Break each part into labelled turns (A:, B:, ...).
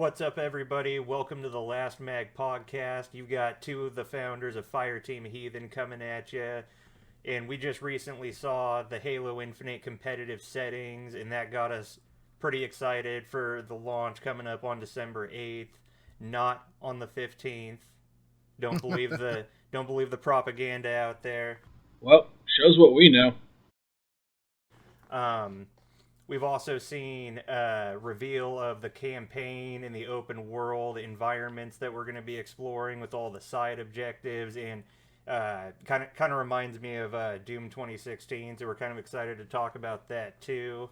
A: What's up, everybody? Welcome to the Last Mag podcast. You've got two of the founders of Fireteam Heathen coming at you. And we just recently saw the Halo Infinite competitive settings, and that got us pretty excited for the launch coming up on December 8th, not on the 15th. Don't believe the propaganda out there.
B: Well, shows what we know.
A: We've also seen a reveal of the campaign and the open world environments that we're going to be exploring with all the side objectives, and kind of reminds me of Doom 2016. So we're kind of excited to talk about that too.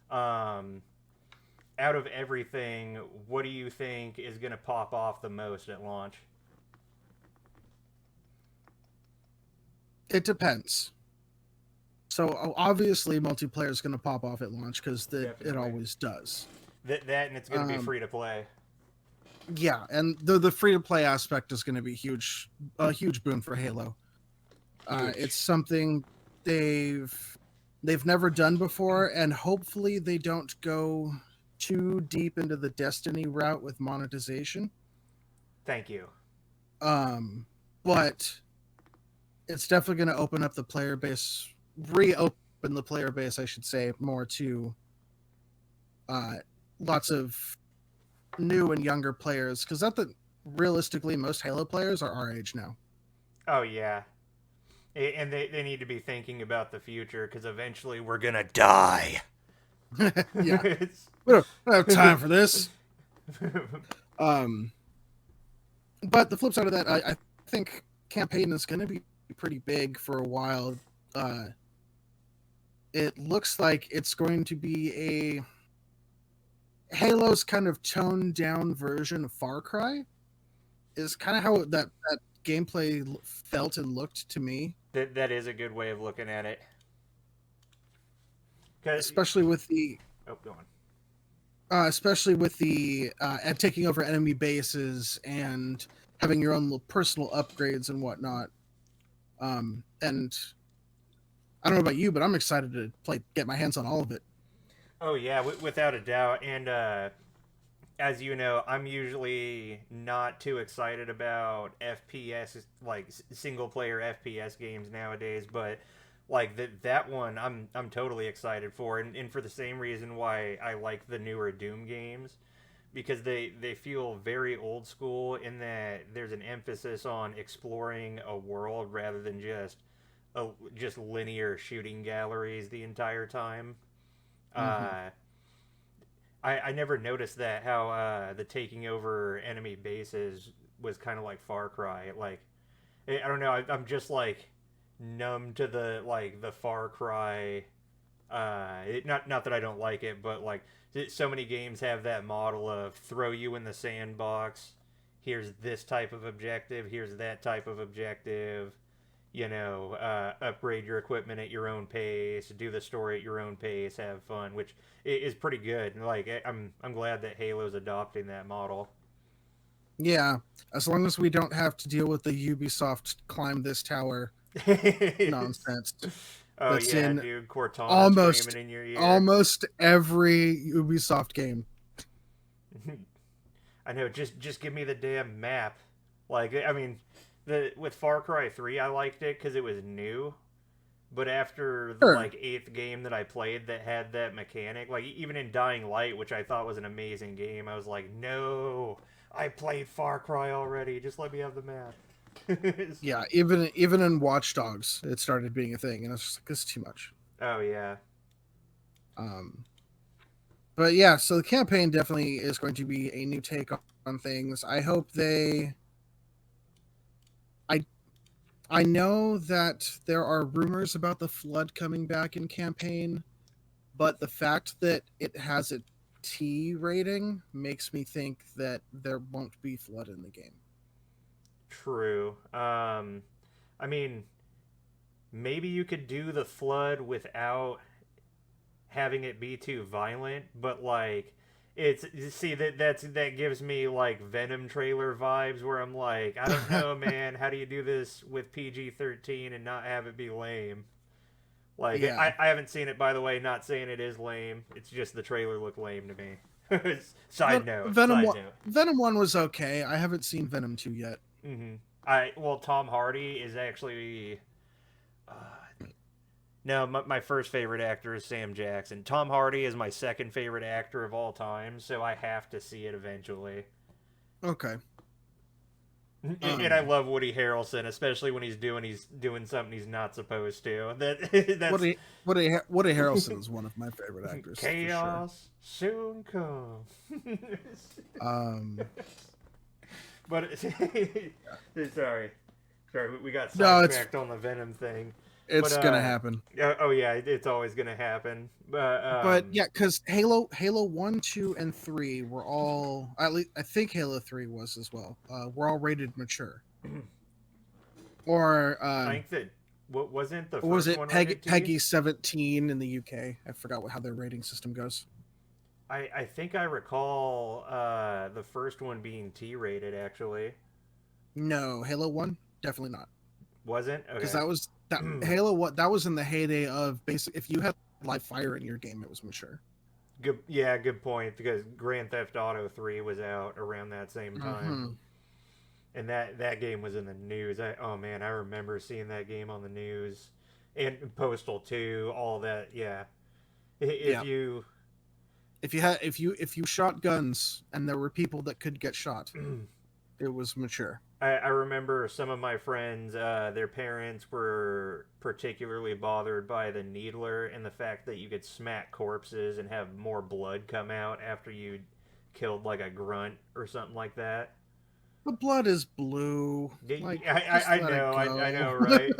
A: Out of everything, what do you think is going to pop off the most at launch?
C: It depends. So obviously multiplayer is going to pop off at launch because it always does.
A: That and it's going to be free to play.
C: Yeah, and the free to play aspect is going to be a huge boon for Halo. It's something they've never done before, and hopefully they don't go too deep into the Destiny route with monetization.
A: Thank you.
C: But it's definitely going to open up the player base. Reopen the player base, I should say, more to lots of new and younger players, because realistically most Halo players are our age now.
A: Oh yeah, and they need to be thinking about the future, because eventually we're gonna die.
C: Yeah, we don't have time for this. But the flip side of that, I think campaign is going to be pretty big for a while. It looks like it's going to be Halo's kind of toned down version of Far Cry. Is kind of how that gameplay felt and looked to me.
A: That is a good way of looking at it.
C: Especially with the
A: go on.
C: Especially with the taking over enemy bases and having your own little personal upgrades and whatnot. And I don't know about you, but I'm excited to get my hands on all of it.
A: Oh yeah, without a doubt. And as you know, I'm usually not too excited about FPS, like single player FPS games nowadays, but like that one I'm totally excited for, and for the same reason why I like the newer Doom games, because they feel very old school in that there's an emphasis on exploring a world rather than just linear shooting galleries the entire time. Mm-hmm. I never noticed that, how the taking over enemy bases was kind of like Far Cry. Like, I don't know, I'm just like numb to the Far Cry. Not that I don't like it, but like so many games have that model of throw you in the sandbox. Here's this type of objective. Here's that type of objective. Upgrade your equipment at your own pace, do the story at your own pace, have fun, which is pretty good. Like, I'm glad that Halo's adopting that model.
C: Yeah, as long as we don't have to deal with the Ubisoft climb this tower nonsense.
A: Oh yeah, dude, Cortana screaming in your ear.
C: Almost every Ubisoft game.
A: I know, just give me the damn map. Like, I mean, with Far Cry 3, I liked it because it was new. But after the 8th game that I played that had that mechanic, like even in Dying Light, which I thought was an amazing game, I was like, no, I played Far Cry already. Just let me have the map.
C: Yeah, even in Watch Dogs, it started being a thing, and it's just like, it's too much.
A: Oh yeah.
C: But yeah, so the campaign definitely is going to be a new take on things. I hope I know that there are rumors about the Flood coming back in campaign, but the fact that it has a T rating makes me think that there won't be Flood in the game.
A: True. I mean, maybe you could do the Flood without having it be too violent, but like that gives me like Venom trailer vibes, where I'm like, I don't know, man, how do you do this with PG-13 and not have it be lame? Like, yeah. I haven't seen it, by the way, not saying it is lame, it's just the trailer looked lame to me. Side note. Side note.
C: Venom 1 was okay. I haven't seen Venom 2 yet.
A: Tom Hardy is actually. No, my first favorite actor is Sam Jackson. Tom Hardy is my second favorite actor of all time, so I have to see it eventually.
C: Okay.
A: And I love Woody Harrelson, especially when he's doing something he's not supposed to. That's
C: Woody Harrelson is one of my favorite actors.
A: Chaos soon come. But sorry, we got sidetracked on the Venom thing.
C: It's gonna happen.
A: Oh yeah, it's always gonna happen.
C: But yeah, because Halo 1, 2, and 3 were all, at least I think Halo 3 was as well. Were all rated mature. Or
A: I think that wasn't the first
C: was it
A: one
C: Peggy 17 in the UK? I forgot how their rating system goes.
A: I think I recall the first one being T-rated actually.
C: No, Halo 1 definitely not.
A: Wasn't? Okay.
C: Because Halo, that was in the heyday of basic. If you had live fire in your game, it was mature.
A: Good point. Because Grand Theft Auto 3 was out around that same time, and that game was in the news. I remember seeing that game on the news, and Postal 2, all that. Yeah, if
C: you shot guns and there were people that could get shot, it was mature.
A: I remember some of my friends, their parents were particularly bothered by the Needler and the fact that you could smack corpses and have more blood come out after you killed like a grunt or something like that.
C: The blood is blue.
A: I know, right?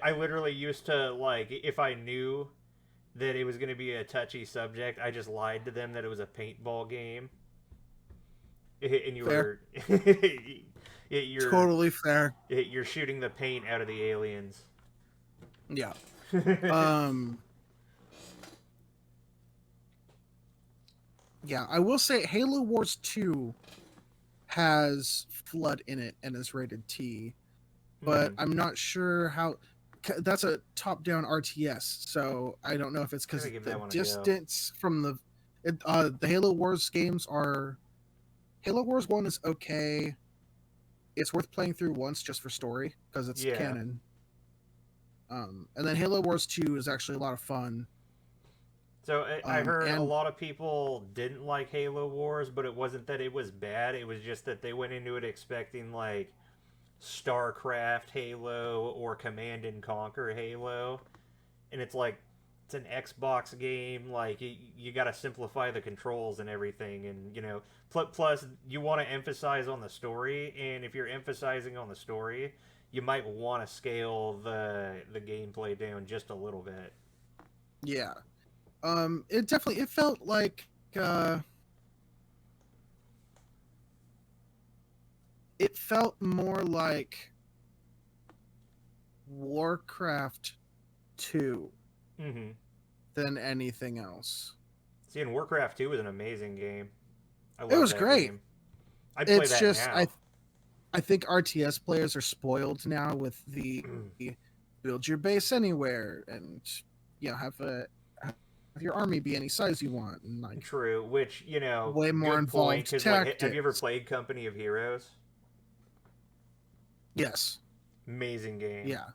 A: I literally used to, like, if I knew that it was going to be a touchy subject, I just lied to them that it was a paintball game. And you
C: Fair.
A: were... You're
C: totally fair.
A: You're shooting the paint out of the aliens.
C: Yeah. Yeah, I will say Halo Wars 2 has flood in it and is rated T, but I'm not sure how. That's a top-down RTS, so I don't know if it's because the distance from the Halo Wars games are. Halo Wars 1 is okay. It's worth playing through once just for story because it's canon. And then Halo Wars 2 is actually a lot of fun.
A: So I heard a lot of people didn't like Halo Wars, but it wasn't that it was bad. It was just that they went into it expecting like StarCraft Halo or Command and Conquer Halo. And it's like, it's an Xbox game. Like, you got to simplify the controls and everything. And, plus you want to emphasize on the story. And if you're emphasizing on the story, you might want to scale the gameplay down just a little bit.
C: Yeah. It felt like, it felt more like Warcraft 2 than anything else.
A: See, and Warcraft 2 was an amazing game.
C: It was great.
A: I'd play that
C: just
A: now.
C: I think RTS players are spoiled now with the build your base anywhere and have your army be any size you want. And like,
A: true, which
C: way more involved tactics.
A: Have you ever played Company of Heroes?
C: Yes.
A: Amazing game.
C: Yeah.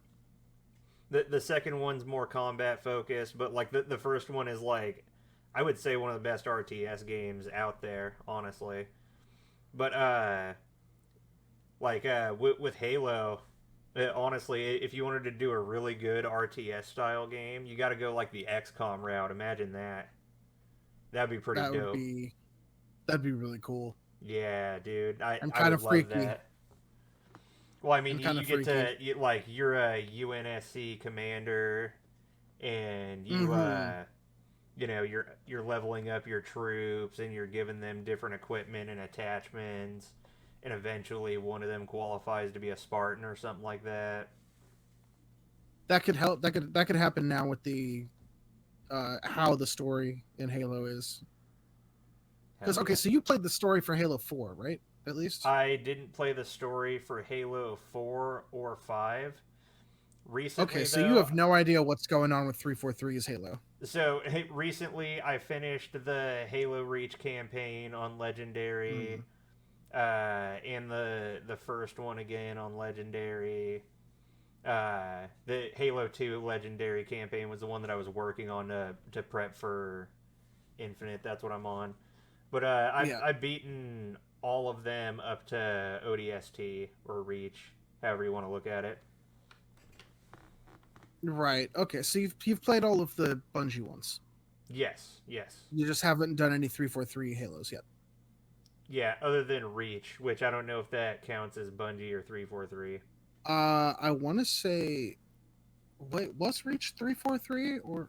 A: The second one's more combat focused, but like the first one is like, I would say one of the best RTS games out there, honestly. But with Halo, honestly, if you wanted to do a really good RTS style game, you got to go like the XCOM route. Imagine that. That'd be pretty dope.
C: That'd be really cool.
A: Yeah, dude.
C: I'm kind of freaky.
A: That. Well, I mean, you get to, you're a UNSC commander, and you're leveling up your troops, and you're giving them different equipment and attachments, and eventually one of them qualifies to be a Spartan or something like that.
C: That could help. That could happen now with the how the story in Halo is. Because so you played the story for Halo 4, right? At least
A: I didn't play the story for Halo 4 or 5 recently.
C: Okay, so you have no idea what's going on with 343's Halo.
A: So recently, I finished the Halo Reach campaign on Legendary,
C: Mm.
A: and the first one again on Legendary. The Halo 2 Legendary campaign was the one that I was working on to prep for Infinite. That's what I'm on. But
C: Yeah.
A: I've beaten all of them up to ODST or Reach, however you want to look at it.
C: Right. Okay. So you've played all of the Bungie ones.
A: Yes, yes.
C: You just haven't done any 343 Halos yet.
A: Yeah, other than Reach, which I don't know if that counts as Bungie or 343.
C: I want to say, wait, was Reach 343 or?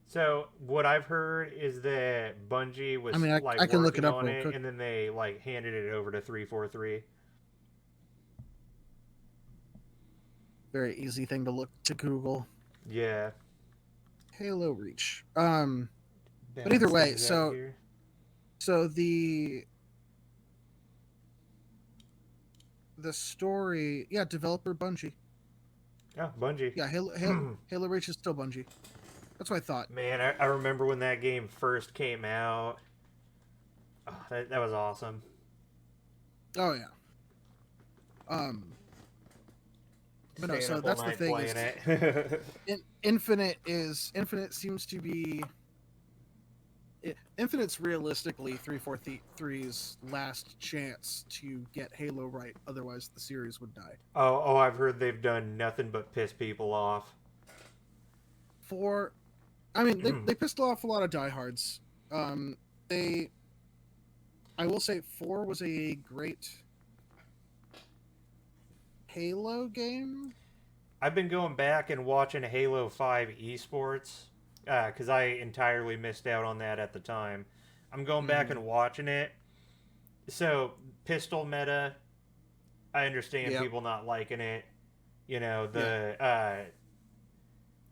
A: So what I've heard is that Bungie
C: I
A: was
C: mean,
A: like
C: I can look it
A: working
C: up
A: on
C: real
A: it,
C: quick.
A: and then they like handed it over to 343.
C: Very easy thing to look to Google.
A: Yeah,
C: Halo Reach. But either
A: balance
C: way,
A: things out
C: so
A: here.
C: so the story, yeah, developer Bungie.
A: Oh, Bungie.
C: Yeah, Halo Reach is still Bungie. That's what I thought.
A: Man, I remember when that game first came out. Oh, that was awesome.
C: Oh yeah. Um, but no,
A: Staying
C: so
A: up all
C: that's the
A: night
C: thing is,
A: playing it.
C: Infinite seems to be Infinite's realistically 343's last chance to get Halo right. Otherwise, the series would die.
A: Oh, I've heard they've done nothing but piss people off.
C: For, I mean, they pissed off a lot of diehards. Um, they, I will say, 4 was a great Halo game.
A: I've been going back and watching Halo 5 esports because I entirely missed out on that at the time. I'm going back
C: Mm-hmm.
A: and watching it. So, pistol meta, I understand
C: Yep.
A: people not liking it. You know,
C: Yeah.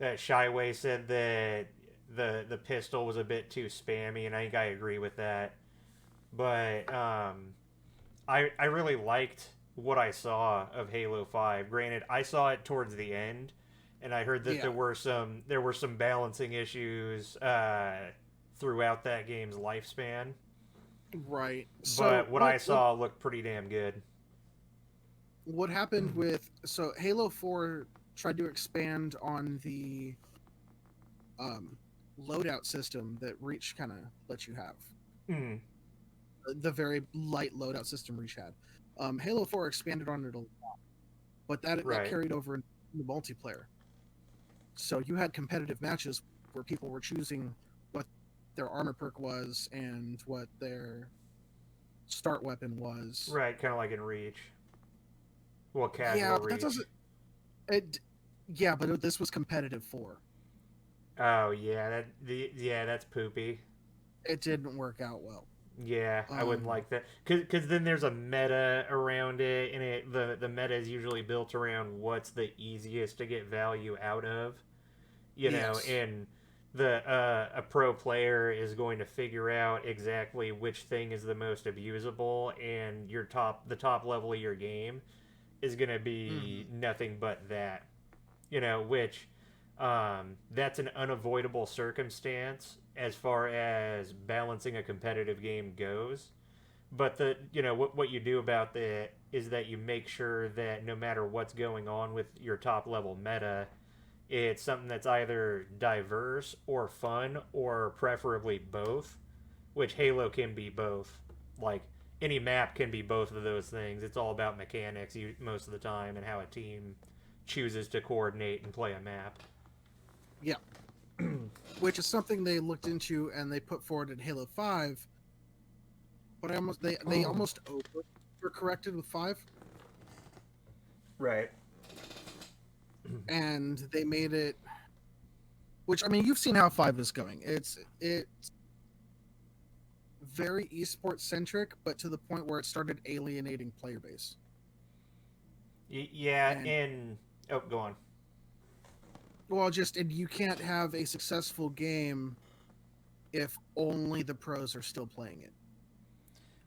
A: Shyway said that the pistol was a bit too spammy, and I think I agree with that. But I really liked what I saw of Halo 5. Granted, I saw it towards the end, and I heard that
C: Yeah.
A: there were some balancing issues throughout that game's lifespan.
C: Right. So
A: But what I saw looked pretty damn good.
C: what happened with Halo 4 tried to expand on the um, loadout system that Reach kind of let you have.
A: Mm,
C: The very light loadout system Reach had. Halo 4 expanded on it a lot, but that
A: right.
C: carried over in the multiplayer. So you had competitive matches where people were choosing what their armor perk was and what their start weapon was.
A: Right, kind of like in Reach. Well,
C: Yeah,
A: casual
C: but that
A: Reach.
C: doesn't. It, yeah, but this was competitive 4.
A: Oh yeah, yeah, that's poopy.
C: It didn't work out well.
A: Yeah, I wouldn't
C: Um,
A: like that because then there's a meta around it, and the meta is usually built around what's the easiest to get value out of, you know,
C: yes.
A: and the a pro player is going to figure out exactly which thing is the most abusable, and the top level of your game is going to be
C: Hmm.
A: nothing but that, you know, which that's an unavoidable circumstance as far as balancing a competitive game goes. But what you do about that is that you make sure that no matter what's going on with your top level meta, it's something that's either diverse or fun or preferably both, which Halo can be both. Like any map can be both of those things. It's all about mechanics most of the time and how a team chooses to coordinate and play a map.
C: Yeah, which is something they looked into and they put forward in Halo 5. But they almost over corrected with 5,
A: Right.
C: and they made it. Which, I mean, you've seen how 5 is going. It's very esports centric, but to the point where it started alienating player base.
A: Yeah,
C: And
A: and oh, go on.
C: well, and you can't have a successful game if only the pros are still playing it.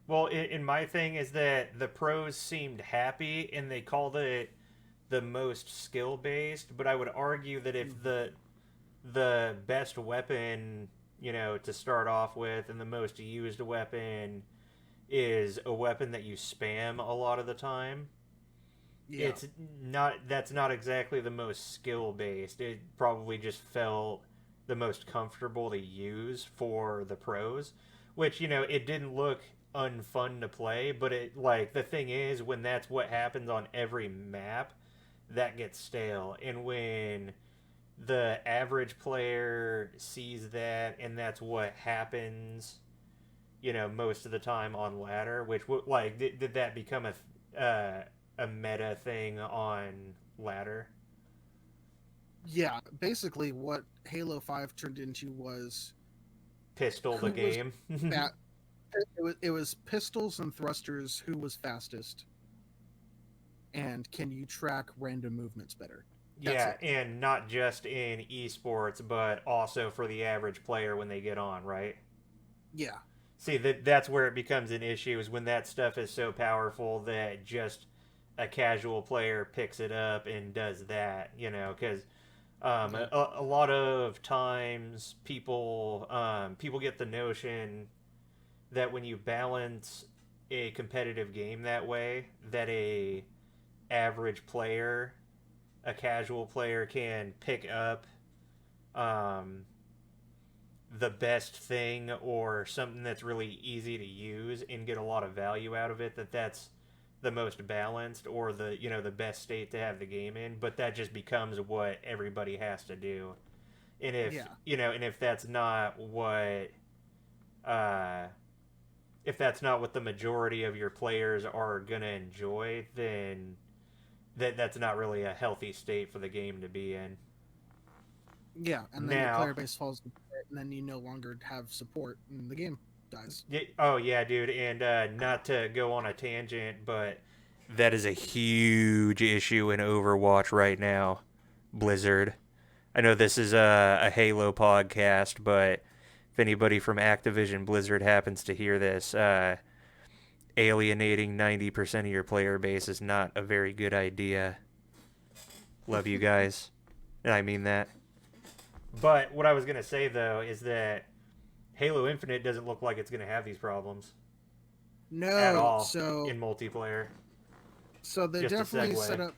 A: Well, in my thing is that the pros seemed happy and they called it the most skill based, but I would argue that if the best weapon, to start off with, and the most used weapon is a weapon that you spam a lot of the time.
C: Yeah.
A: It's not That's not exactly the most skill based. It probably just felt the most comfortable to use for the pros, which it didn't look unfun to play, but it like the thing is when that's what happens on every map, that gets stale. And when the average player sees that and that's what happens, most of the time on ladder, which like did that become a meta thing on ladder?
C: Yeah, basically what Halo 5 turned into was
A: Pistol the
C: who was
A: game.
C: fat. It was pistols and thrusters, who was fastest, and can you track random movements better. That's
A: Yeah,
C: it.
A: and not just in esports, but also for the average player when they get on, right?
C: Yeah.
A: See, that's where it becomes an issue, is when that stuff is so powerful that just a casual player picks it up and does that, because
C: Yeah.
A: a lot of times people get the notion that when you balance a competitive game that way, that a average player, a casual player, can pick up um, the best thing or something that's really easy to use and get a lot of value out of it, that's the most balanced or the best state to have the game in. But that just becomes what everybody has to do. And
C: Yeah.
A: if that's not uh what the majority of your players are gonna enjoy, then that's not really a healthy state for the game to be in.
C: Yeah, and then your
A: Now,
C: player base falls apart, and then you no longer have support, and the game dies.
A: oh yeah, dude, and not to go on a tangent, but that is a huge issue in Overwatch right now. Blizzard. I know this is a Halo podcast, but if anybody from Activision Blizzard happens to hear this, alienating 90% of your player base is not a very good idea. Love you guys. And I mean that. But what I was going to say, though, is that Halo Infinite doesn't look like it's going to have these problems at
C: No,
A: all
C: so
A: in multiplayer.
C: they
A: Just a
C: definitely
A: segue.
C: set up.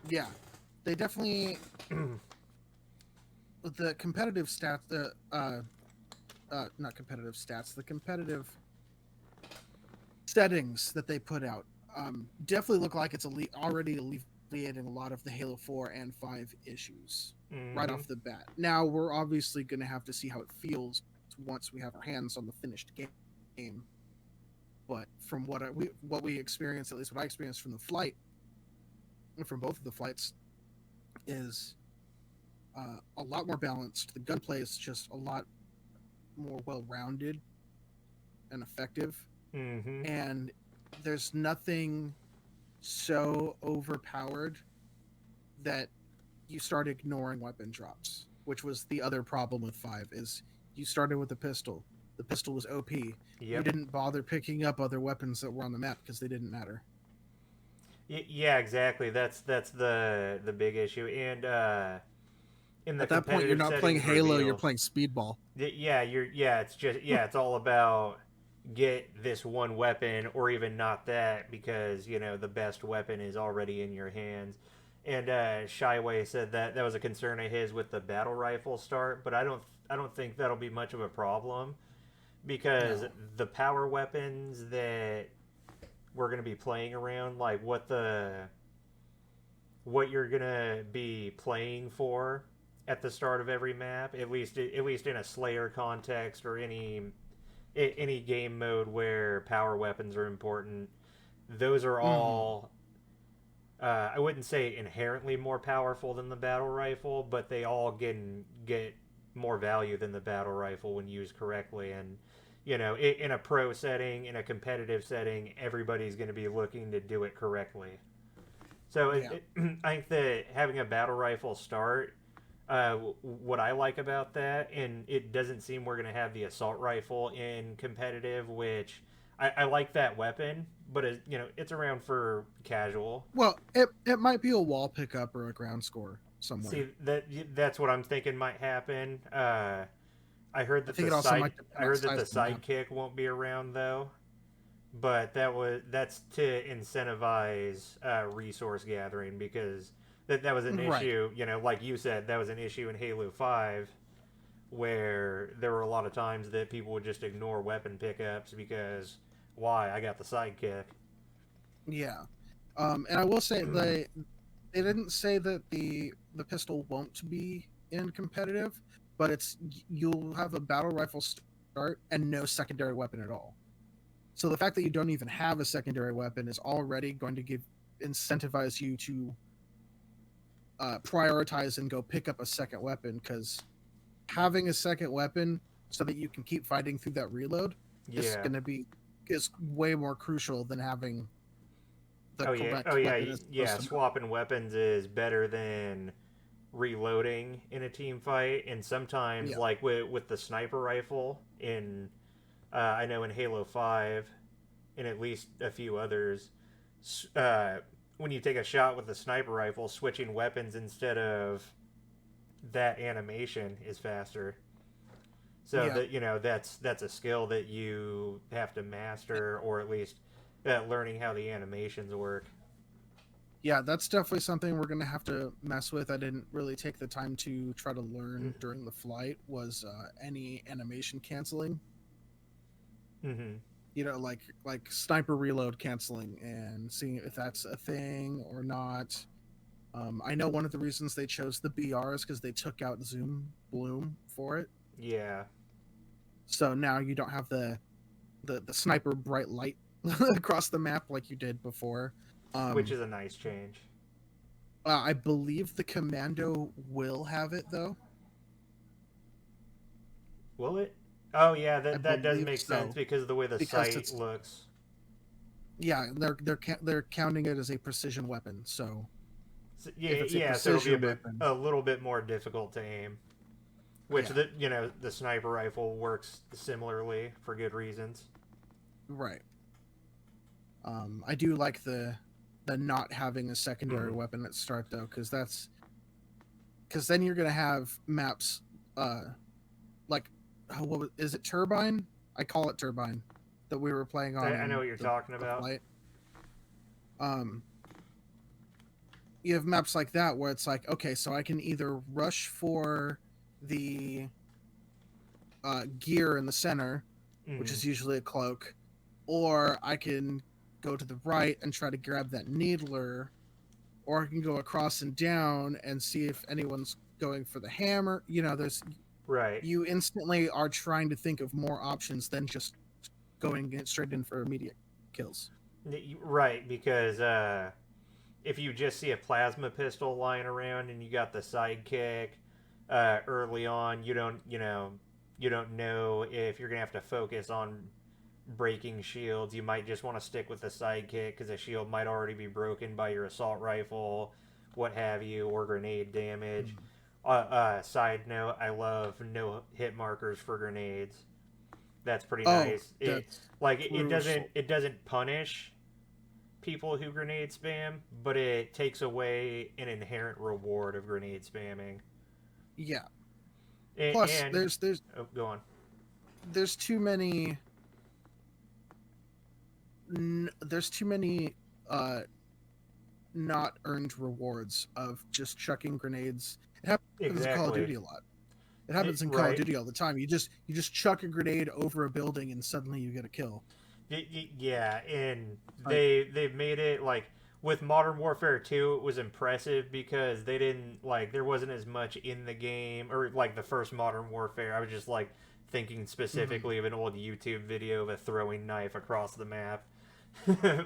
C: Yeah, they definitely the competitive stats. The not competitive stats. The competitive settings that they put out definitely look like it's already alleviating a lot of the Halo 4 and 5 issues right
A: Mm-hmm.
C: off the bat. Now we're obviously going to have to see how it feels once we have our hands on the finished game. But from what we experienced, at least what I experienced from the flight, from both of the flights, is a lot more balanced. The gunplay is just a lot more well-rounded and effective,
A: Mm-hmm.
C: and there's nothing so overpowered that you start ignoring weapon drops, which was the other problem with 5. Is you started with a pistol. The pistol was OP. You
A: Yep.
C: didn't bother picking up other weapons that were on the map because they didn't matter.
A: Yeah, exactly. That's the big issue, and in the
C: At that point, you're
A: competitive
C: not playing
A: settings
C: Halo, you're
A: reveal,
C: playing Speedball.
A: it's all about get this one weapon or even not that, because the best weapon is already in your hands. And Shyway said that was a concern of his with the battle rifle start, but I don't think that'll be much of a problem, because
C: No.
A: the power weapons that we're going to be playing around, like what you're going to be playing for at the start of every map, at least in a Slayer context or any game mode where power weapons are important. Those are
C: Mm-hmm.
A: all I wouldn't say inherently more powerful than the battle rifle, but they all get more value than the battle rifle when used correctly. And in a pro setting, in a competitive setting, everybody's going to be looking to do it correctly. So
C: Yeah.
A: I think that having a battle rifle start, what I like about that, and it doesn't seem we're going to have the assault rifle in competitive, which I like that weapon, but it's around for casual.
C: Well, it might be a wall pickup or a ground score. somewhere.
A: See, that's what I'm thinking might happen. I heard
C: I
A: that
C: think it also might
A: I
C: depend on
A: heard that the
C: size of the map.
A: sidekick won't be around though, but that's to incentivize resource gathering because that was an
C: Right.
A: issue. You know, like you said, that was an issue in Halo 5 where there were a lot of times that people would just ignore weapon pickups because why? I got the sidekick.
C: Yeah. And I will say they didn't say that the pistol won't be in competitive, but you'll have a battle rifle start and no secondary weapon at all. So the fact that you don't even have a secondary weapon is already going to incentivize you to prioritize and go pick up a second weapon, because having a second weapon so that you can keep fighting through that reload
A: Yeah.
C: is way more crucial than having the
A: Oh yeah.
C: correct
A: Oh yeah.
C: weapon as opposed
A: Yeah.
C: to
A: Swapping weapons is better than reloading in a team fight, and sometimes
C: yeah.
A: like with the sniper rifle in I know in Halo 5 and at least a few others, uh, when you take a shot with the sniper rifle, switching weapons instead of that animation is faster. So
C: Yeah.
A: that that's a skill that you have to master, or at least learning how the animations work.
C: Yeah, that's definitely something we're gonna have to mess with. I didn't really take the time to try to learn during the flight was any animation canceling.
A: Mm-hmm.
C: Like sniper reload canceling and seeing if that's a thing or not. I know one of the reasons they chose the BR is because they took out zoom bloom for it.
A: Yeah.
C: So now you don't have the sniper bright light across the map like you did before.
A: Which
C: Um,
A: is a nice change.
C: I believe the commando will have it though.
A: Will it? Oh yeah,
C: I
A: that does
C: believe
A: make sense
C: so
A: because of the way the
C: because
A: sight
C: it's
A: looks.
C: yeah they're counting it as a precision weapon. So
A: So,
C: if
A: yeah,
C: it's a
A: yeah. So it'll be
C: precision weapon,
A: a little bit more difficult to aim. Which
C: yeah,
A: the sniper rifle works similarly for good reasons.
C: right. I do like the not having a secondary
A: Mm-hmm.
C: weapon at start though, because then you're gonna have maps like is it Turbine? I call it Turbine that we were playing on
A: I know
C: in
A: what you're talking
C: the
A: about.
C: flight. Um, you have maps like that where it's like, okay, so I can either rush for the gear in the center, which
A: Mm-hmm.
C: is usually a cloak, or I can go to the right and try to grab that needler, or I can go across and down and see if anyone's going for the hammer. There's
A: Right.
C: you instantly are trying to think of more options than just going straight in for immediate kills.
A: Right, because if you just see a plasma pistol lying around and you got the sidekick early on, you don't know if you're gonna have to focus on breaking shields. You might just want to stick with the sidekick because a shield might already be broken by your assault rifle, what have you, or grenade damage. Side note: I love no hit markers for grenades. That's pretty
C: Oh,
A: nice.
C: that's
A: Doesn't
C: crucial.
A: punish people who grenade spam, but it takes away an inherent reward of grenade spamming.
C: Yeah. Plus,
A: And oh, go on.
C: there's too many there's too many uh not earned rewards of just chucking grenades. It happens in Call of
A: Exactly.
C: Duty a lot. It happens in Call of
A: Right.
C: Duty all the time. You just chuck a grenade over a building and suddenly you get a kill.
A: Yeah, and
C: Like,
A: they've made it like with Modern Warfare 2 it was impressive because they didn't like there wasn't as much in the game or like the first Modern Warfare. I was just like thinking
C: mhm.
A: specifically of an old YouTube video of a throwing knife across the map.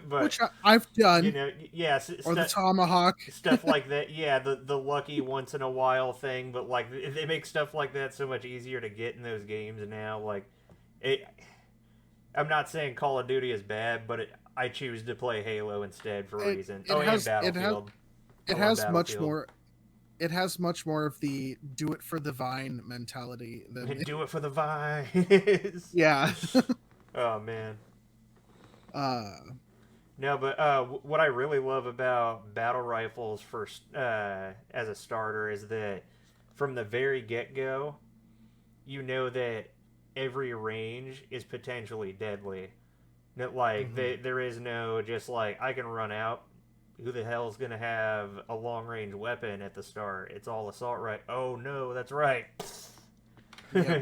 A: But
C: Which I've done,
A: yeah,
C: or the tomahawk.
A: stuff like that. Yeah, the lucky once in a while thing, but like they make stuff like that so much easier to get in those games now. Like it, I'm not saying Call of Duty is bad, but I choose to play Halo instead for a
C: It
A: reason.
C: it
A: Oh, and
C: has it has
A: Battlefield. I
C: it
A: love
C: has much
A: Battlefield.
C: more it has much more of the do it for the vine mentality than
A: Do it for the vines.
C: yeah.
A: Oh man.
C: uh
A: No, but what I really love about battle rifles for as a starter is that from the very get go, you know that every range is potentially deadly. That like
C: Hmm.
A: there is no just like I can run out. Who the hell is gonna have a long range weapon at the start? It's all assault right. Oh no, that's right.
C: Yep.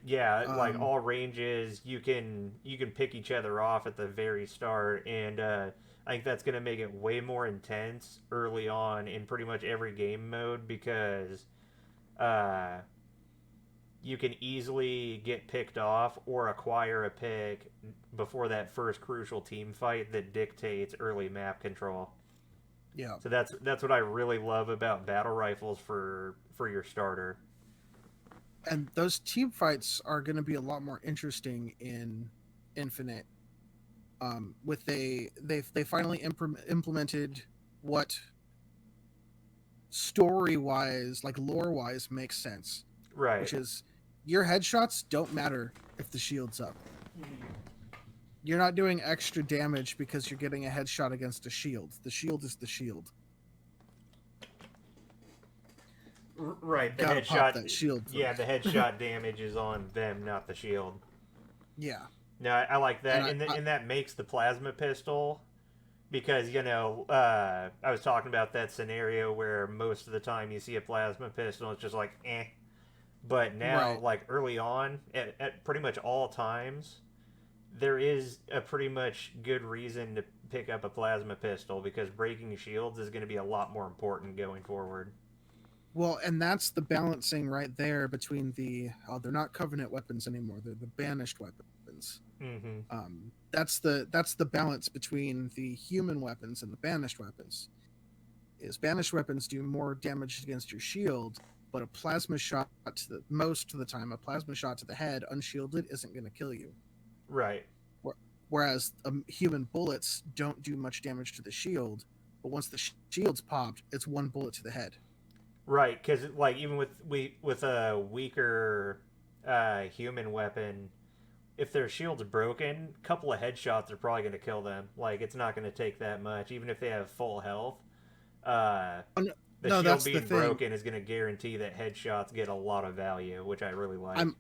A: Yeah, like
C: Um,
A: all ranges, you can pick each other off at the very start, and I think that's gonna make it way more intense early on in pretty much every game mode because uh, you can easily get picked off or acquire a pick before that first crucial team fight that dictates early map control.
C: yeah.
A: So that's what I really love about battle rifles for your starter.
C: And those team fights are going to be a lot more interesting in Infinite. With they finally implemented what story wise, like lore wise, makes sense, which
A: Right.
C: is your headshots don't matter if the shield's up. You're not doing extra damage because you're getting a headshot against a shield. The shield is the shield.
A: Right. The
C: Gotta pop
A: headshot.
C: that shield
A: Yeah,
C: first.
A: the headshot damage is on them, not the shield.
C: Yeah,
A: No, I like
C: and
A: that,
C: I,
A: and
C: I
A: and that makes the plasma pistol because I was talking about that scenario where most of the time you see a plasma pistol, it's just like eh. But now,
C: right.
A: like early on, at pretty much all times, there is a pretty much good reason to pick up a plasma pistol because breaking shields is going to be a lot more important going forward.
C: Well, and that's the balancing right there between they're not covenant weapons anymore. They're the banished weapons.
A: Mm-hmm.
C: That's the balance between the human weapons and the banished weapons. Is banished weapons do more damage against your shield, but a plasma shot most of the time, a plasma shot to the head unshielded isn't going to kill you.
A: Right.
C: Whereas human bullets don't do much damage to the shield, but once the shield's popped, it's one bullet to the head.
A: Right, because like even with a weaker human weapon, if their shield's broken, a couple of headshots are probably going to kill them. Like it's not going to take that much, even if they have full health. Uh,
C: Oh, no,
A: the
C: no,
A: shield
C: that's the
A: being
C: thing.
A: broken is going to guarantee that headshots get a lot of value, which I really like.
C: I'm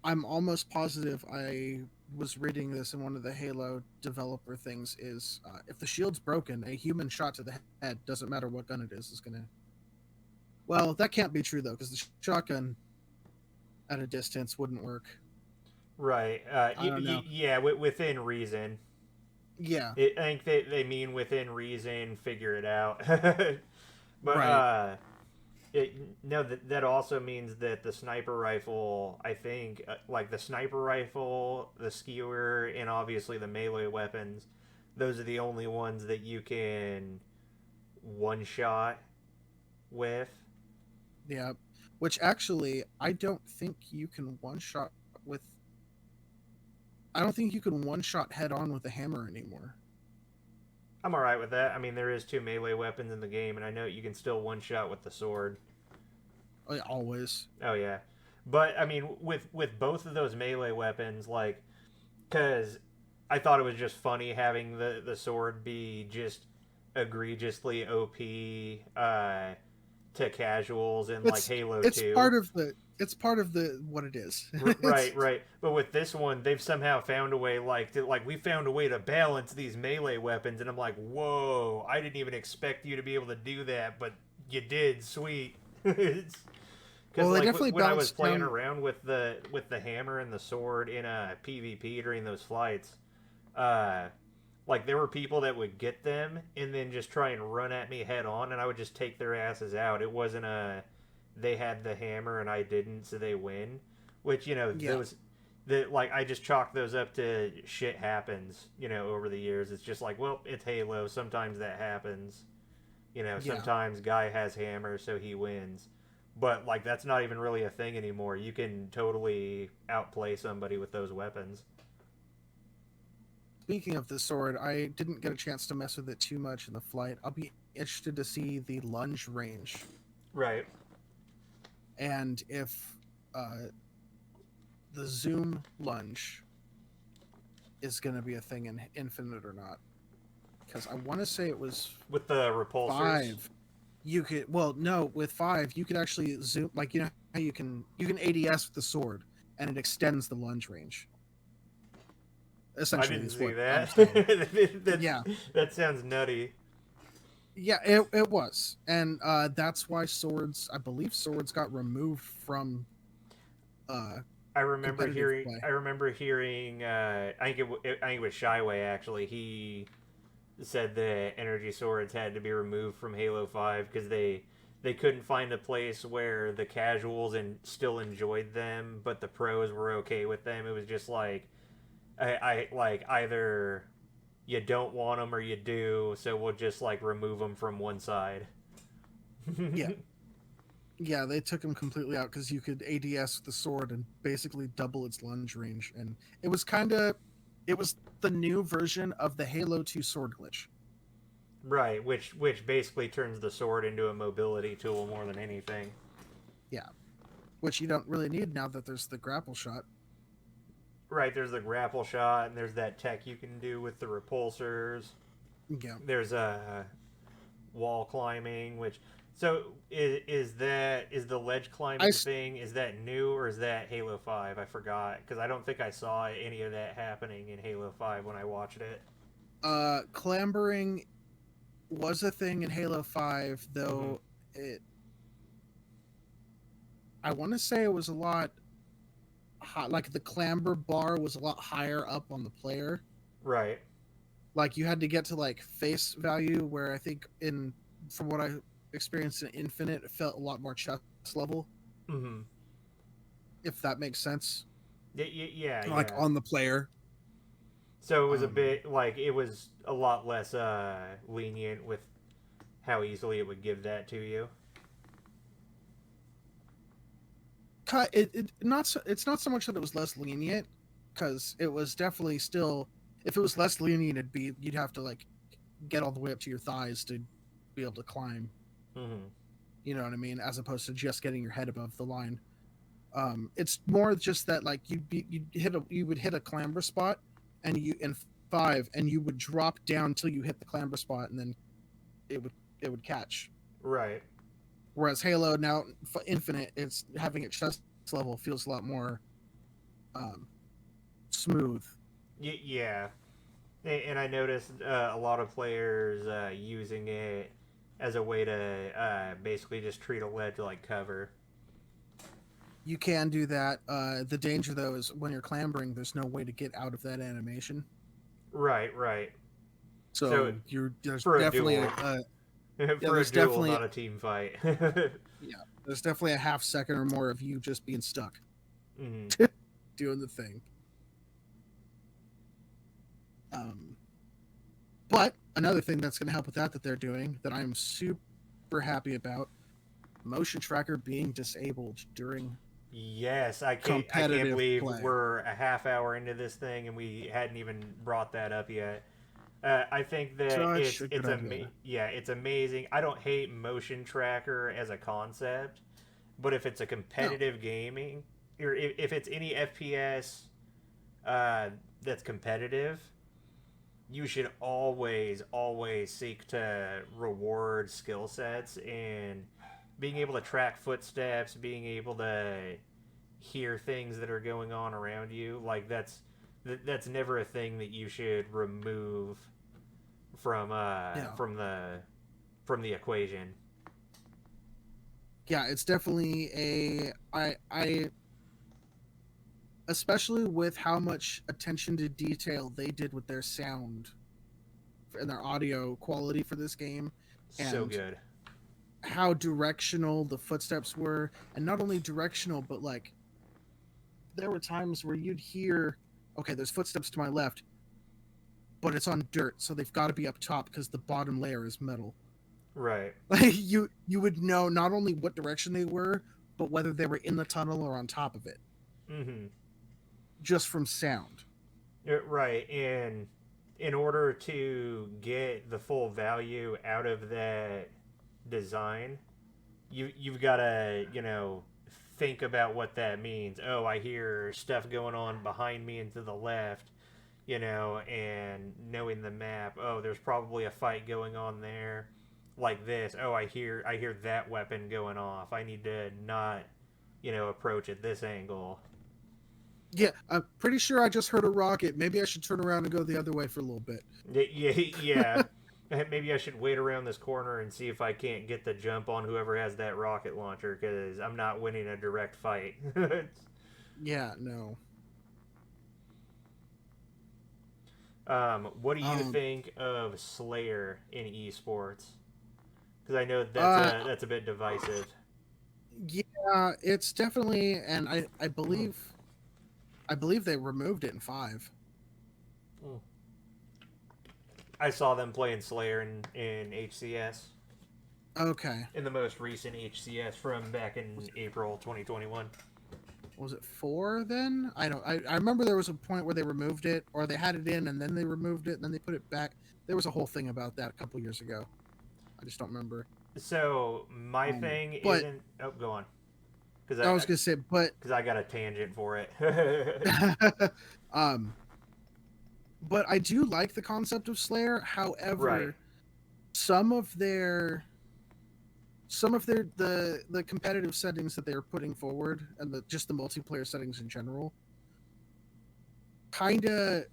C: I'm almost positive I was reading this in one of the Halo developer things is if the shield's broken, a human shot to the head doesn't matter what gun it is gonna. Well, that can't be true though because the shotgun at a distance wouldn't work.
A: Right.
C: I don't know.
A: Yeah, within reason.
C: Yeah,
A: I think they mean within reason. Figure it out. but
C: right.
A: no, that also means that the sniper rifle, I think, like the sniper rifle, the skewer, and obviously the melee weapons, those are the only ones that you can one shot with.
C: Yeah, which actually I don't think you can one shot with. I don't think you can one shot head on with a hammer anymore.
A: I'm alright with that. I mean, there is two melee weapons in the game, and I know you can still one shot with the sword.
C: Always.
A: Oh yeah, but I mean, with both of those melee weapons, like, because I thought it was just funny having the sword be just egregiously OP to casuals in like
C: It's
A: Halo
C: it's
A: Two.
C: part of the what it is.
A: Right,
C: It's
A: right. But with this one, they've somehow found a way, like we found a way to balance these melee weapons, and I'm like, whoa! I didn't even expect you to be able to do that, but you did. Sweet. Because
C: well, they
A: like
C: definitely
A: when I was
C: balanced
A: playing
C: down.
A: around with the hammer and the sword in a PvP during those fights, uh, like there were people that would get them and then just try and run at me head on, and I would just take their asses out. It wasn't a they had the hammer and I didn't, so they win. Which
C: Yeah,
A: like I just chalk those up to shit happens. Over the years, it's just like, well, it's Halo. Sometimes that happens.
C: yeah.
A: Sometimes guy has hammer, so he wins. But like that's not even really a thing anymore. You can totally outplay somebody with those weapons.
C: Speaking of the sword, I didn't get a chance to mess with it too much in the flight. I'll be interested to see the lunge range
A: Right.
C: and if uh, the zoom lunge is going to be a thing in Infinite or not. Because I want to say it was
A: with the repulsors.
C: 5. You could, well, no, with 5 you could actually zoom, like, you know how you can ADS with the sword, and it extends the lunge range.
A: I
C: Essentially,
A: didn't
C: is
A: see
C: what I'm
A: that.
C: saying. Yeah,
A: That sounds nutty.
C: yeah, it was, and that's why swords. I believe swords got removed from uh competitive play.
A: I remember hearing. I think it was Shyway actually. He said the energy swords had to be removed from Halo 5 because they couldn't find a place where the casuals and still enjoyed them, but the pros were okay with them. It was just like I like either you don't want them or you do, so we'll just like remove them from one side.
C: Yeah, yeah, they took him completely out because you could ADS with the sword and basically double its lunge range, and it was the new version of the Halo 2 sword glitch.
A: Right, which basically turns the sword into a mobility tool more than anything.
C: Yeah, which you don't really need now that there's the grapple shot.
A: Right, there's the grapple shot, and there's that tech you can do with the repulsors.
C: Yeah,
A: There's a wall climbing, which is the ledge climbing thing? Is that new or is that Halo 5? I forgot because I don't think I saw any of that happening in Halo 5 when I watched it.
C: Clambering was a thing in Halo 5, though. It, I want to say it was a lot hot, like the clamber bar was a lot higher up on the player.
A: Right.
C: Like you had to get to like face value, where I think in from what I experienced in Infinite, it felt a lot more chest level,
A: Mm-hmm.
C: if that makes sense. Like
A: Yeah.
C: on the player.
A: So it was a bit like it was a lot less lenient with how easily it would give that to you.
C: It's not so much that it was less lenient, because it was definitely still, if it was less lenient, you'd have to like get all the way up to your thighs to be able to climb.
A: Mm-hmm.
C: You know what I mean? As opposed to just getting your head above the line. It's more just that like you would hit a clamber spot, and you in 5, and you would drop down till you hit the clamber spot, and then it would catch.
A: Right.
C: Whereas Halo now Infinite, it's having its chest level feels a lot more um, smooth.
A: Yeah. And I noticed a lot of players using it as a way to basically just treat a ledge like cover.
C: You can do that. The danger though is when you're clambering, there's no way to get out of that animation.
A: Right. So
C: So there's
A: for a
C: definitely
A: duel,
C: yeah,
A: for a
C: there's
A: duel,
C: definitely
A: not a team fight.
C: yeah, there's definitely a half second or more of you just being stuck
A: Mm-hmm.
C: doing the thing. Um, but another thing that's going to help with that they're doing that I'm super happy about, motion tracker being disabled during
A: Yes, I can't
C: competitive
A: believe
C: play.
A: we're a half hour into this thing and we hadn't even brought that up yet. I think that
C: Such a good idea.
A: it's amazing. I don't hate motion tracker as a concept, but if it's a
C: No,
A: competitive gaming, or if it's any FPS uh, that's competitive, you should always seek to reward skill sets and being able to track footsteps, being able to hear things that are going on around you. Like that's never a thing that you should remove from
C: yeah,
A: from the equation.
C: yeah, it's definitely a I especially with how much attention to detail they did with their sound and their audio quality for this game,
A: So
C: and
A: good.
C: how directional the footsteps were, and not only directional, but like there were times where you'd hear, okay, there's footsteps to my left, but it's on dirt, so they've got to be up top because the bottom layer is metal.
A: Right.
C: Like you would know not only what direction they were, but whether they were in the tunnel or on top of it,
A: Mm-hmm.
C: just from sound.
A: Right. And in order to get the full value out of that design, you've got to think about what that means. Oh, I hear stuff going on behind me and to the left. and knowing the map. Oh, there's probably a fight going on there, like this. Oh, I hear that weapon going off. I need to not, approach at this angle.
C: Yeah, I'm pretty sure I just heard a rocket. Maybe I should turn around and go the other way for a little bit.
A: Yeah, yeah. Maybe I should wait around this corner and see if I can't get the jump on whoever has that rocket launcher, because I'm not winning a direct fight.
C: Yeah, no.
A: What do you
C: Um,
A: think of Slayer in esports? Because I know
C: uh,
A: that's a bit divisive.
C: yeah, it's definitely, and I believe they removed it in 5.
A: I saw them playing Slayer in HCS,
C: Okay.
A: in the most recent HCS from back in April 2021.
C: Was it 4 then? I remember there was a point where they removed it, or they had it in and then they removed it and then they put it back. There was a whole thing about that a couple years ago. I just don't remember.
A: So my thing
C: But
A: isn't. Oh, go on.
C: I was gonna say, but
A: Because I got a tangent for it.
C: um, but I do like the concept of Slayer.
A: Right.
C: However, some of their the competitive settings that they are putting forward, and just the multiplayer settings in general, kind of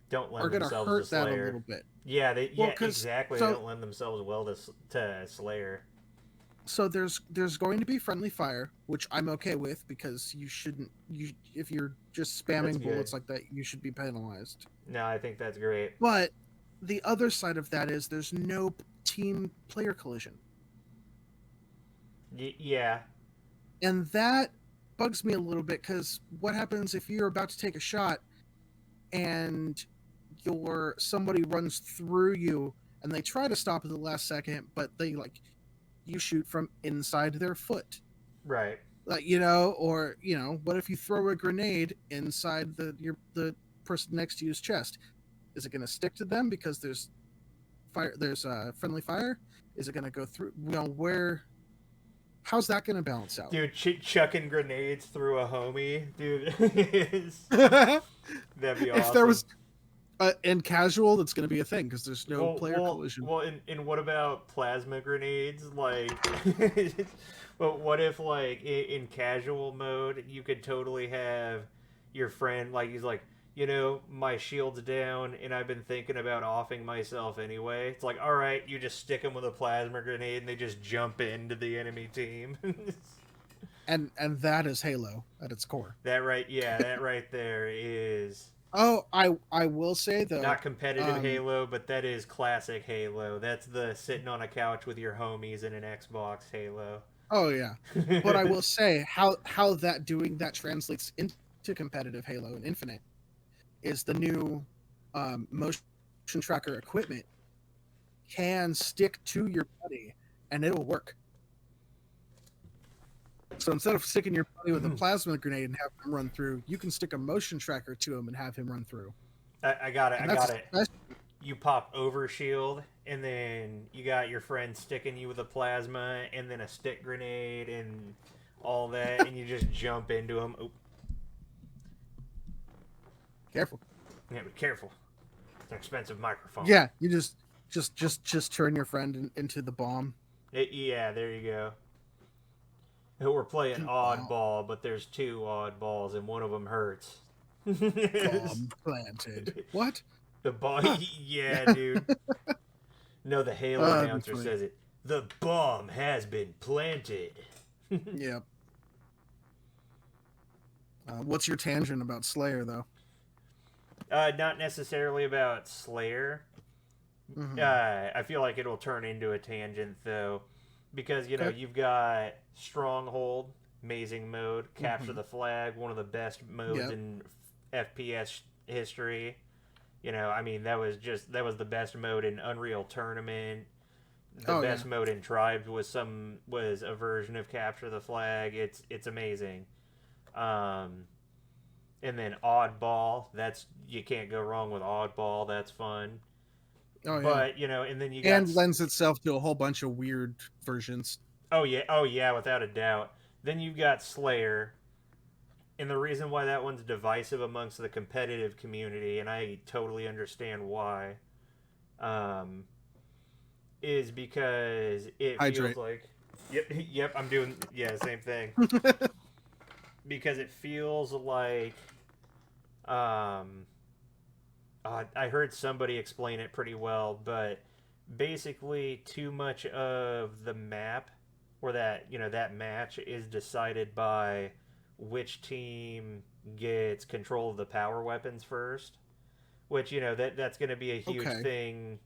A: Don't
C: are
A: lend
C: going to
A: themselves
C: hurt
A: to
C: that a
A: Slayer.
C: little bit.
A: Yeah,
C: Well, 'cause-
A: exactly.
C: so-
A: They don't lend themselves well to Slayer.
C: So there's going to be friendly fire, which I'm okay with, because if you're just
A: That's
C: spamming
A: good.
C: bullets like that, you should be penalized.
A: No, I think that's great.
C: But the other side of that is there's no team player collision.
A: Yeah.
C: And that bugs me a little bit, because what happens if you're about to take a shot and somebody runs through you and they try to stop at the last second, but you shoot from inside their foot,
A: Right.
C: or what if you throw a grenade inside the person next to you's chest? Is it going to stick to them because there's fire? There's friendly fire. Is it going to go through? Where? How's that going to balance out?
A: Dude, chucking grenades through a homie, dude. That'd be awesome.
C: If there was in casual, that's going to be a thing, because there's no player collision.
A: Well, and what about plasma grenades? Like, but what if, like, in casual mode, you could totally have your friend, like, he's like, my shield's down, and I've been thinking about offing myself anyway. It's like, all right, you just stick them with a plasma grenade, and they just jump into the enemy team.
C: and that is Halo at its core.
A: That right there is.
C: Oh, I will say though,
A: Not competitive Halo, but that is classic Halo. That's the sitting on a couch with your homies in an Xbox Halo.
C: Oh yeah, but I will say how doing that translates into competitive Halo and Infinite is the new motion tracker equipment can stick to your buddy and it'll work. So instead of sticking your buddy with a plasma grenade and have him run through, you can stick a motion tracker to him and have him run through.
A: I got it.
C: And
A: I got it. You pop over shield, and then you got your friend sticking you with a plasma, and then a stick grenade, and all that, and you just jump into him. Oop.
C: Careful.
A: Yeah, be careful. It's an expensive microphone.
C: Yeah, you just turn your friend into the bomb.
A: Yeah, there you go. We're playing oddball, but there's 2 oddballs, and one of them hurts.
C: Bomb planted. What?
A: The bomb? Yeah, dude. No, the Halo announcer says it. The bomb has been planted.
C: Yep. What's your tangent about Slayer, though?
A: Not necessarily about Slayer.
C: Mm-hmm.
A: I feel like it'll turn into a tangent, though. Because, you've got Stronghold, amazing mode, Capture the Flag, one of the best modes in FPS history. That was the best mode in Unreal Tournament. The best mode in Tribes was a version of Capture the Flag. It's amazing. And then Oddball, you can't go wrong with Oddball. That's fun.
C: Oh, yeah.
A: But and then you got
C: and lends itself to a whole bunch of weird versions.
A: Oh yeah, without a doubt. Then you've got Slayer, And the reason why that one's divisive amongst the competitive community, and I totally understand why, um, is because it feels
C: Hydrate.
A: like, yep, yep, I'm doing, yeah, same thing. Because it feels like, um, I heard somebody explain it pretty well, but basically too much of the map or that match is decided by which team gets control of the power weapons first, which that's going to be a huge
C: Okay.
A: thing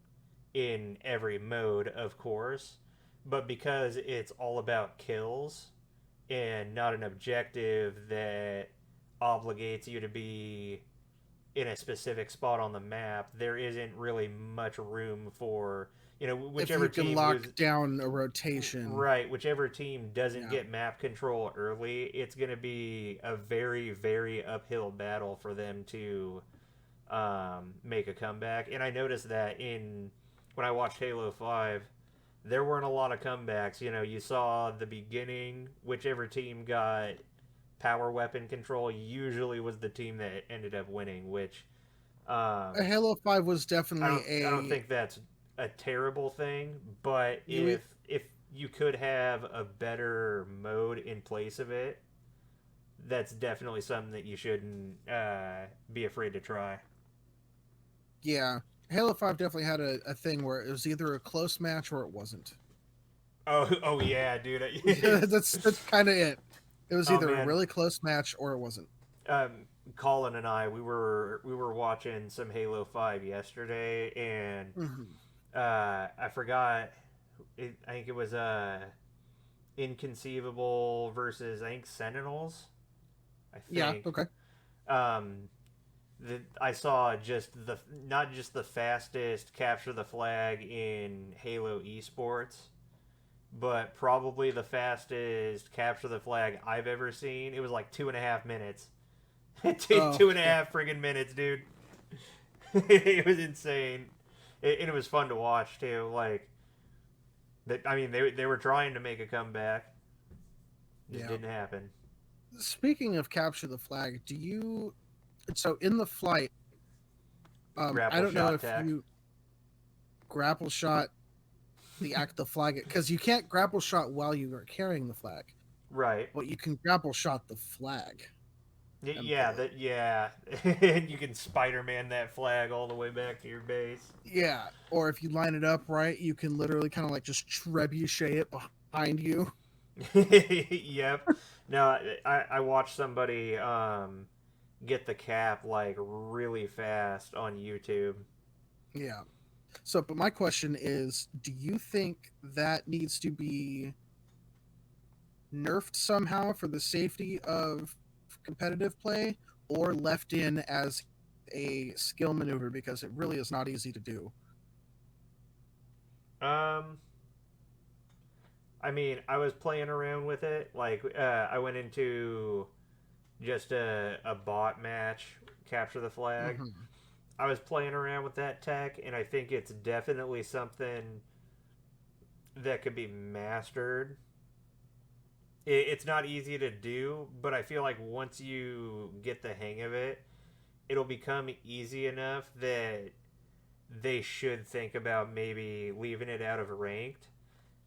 A: in every mode, of course, but because it's all about kills and not an objective that obligates you to be in a specific spot on the map, there isn't really much room for
C: If
A: whichever
C: you can
A: team
C: lock down a rotation.
A: right, whichever team doesn't
C: Yeah.
A: get map control early, it's going to be a very very uphill battle for them to make a comeback. And I noticed that in when I watched Halo 5, there weren't a lot of comebacks. You saw the beginning, whichever team got power weapon control usually was the team that ended up winning, which
C: Halo 5 was
A: I
C: definitely
A: don't think that's a terrible thing, but
C: you
A: if you could have a better mode in place of it, that's definitely something that you shouldn't be afraid to try.
C: yeah. Halo 5 definitely had a thing where it was either a close match or it wasn't.
A: Oh yeah, dude.
C: That's kind of it. It was
A: Oh
C: either a
A: man,
C: really close match or it wasn't.
A: um, Colin and I we were watching some Halo 5 yesterday, and
C: Hmm.
A: I forgot. I think it was Inconceivable versus I think Sentinels. I
C: Yeah,
A: think.
C: okay.
A: Um, I saw just the not just the fastest capture the flag in Halo esports, but probably the fastest capture the flag I've ever seen. It was like 2.5 minutes.
C: Oh,
A: Two and a
C: yeah.
A: half friggin' minutes, dude. It was insane. And it was fun to watch too. Like that, I mean, they were trying to make a comeback, just
C: Yeah.
A: didn't happen.
C: Speaking of capture the flag, do you so in the flight, I
A: Grapple
C: don't know
A: shot
C: if
A: tech,
C: you grapple shot the flag because you can't grapple shot while you are carrying the flag,
A: right?
C: but you can grapple shot the flag and
A: Yeah,
C: pull it.
A: that yeah. And you can Spider-Man that flag all the way back to your base.
C: Yeah, or if you line it up right, you can literally kind of like just trebuchet it behind you.
A: Yep. No, I watched somebody get the cap like really fast on YouTube.
C: Yeah. So, but my question is, do you think that needs to be nerfed somehow for the safety of competitive play, or left in as a skill maneuver because it really is not easy to do?
A: Um, I mean, I was playing around with it. Like, I went into just a bot match, capture the flag.
C: Hmm.
A: I was playing around with that tech, and I think it's definitely something that could be mastered. It's not easy to do, but I feel like once you get the hang of it, it'll become easy enough that they should think about maybe leaving it out of ranked,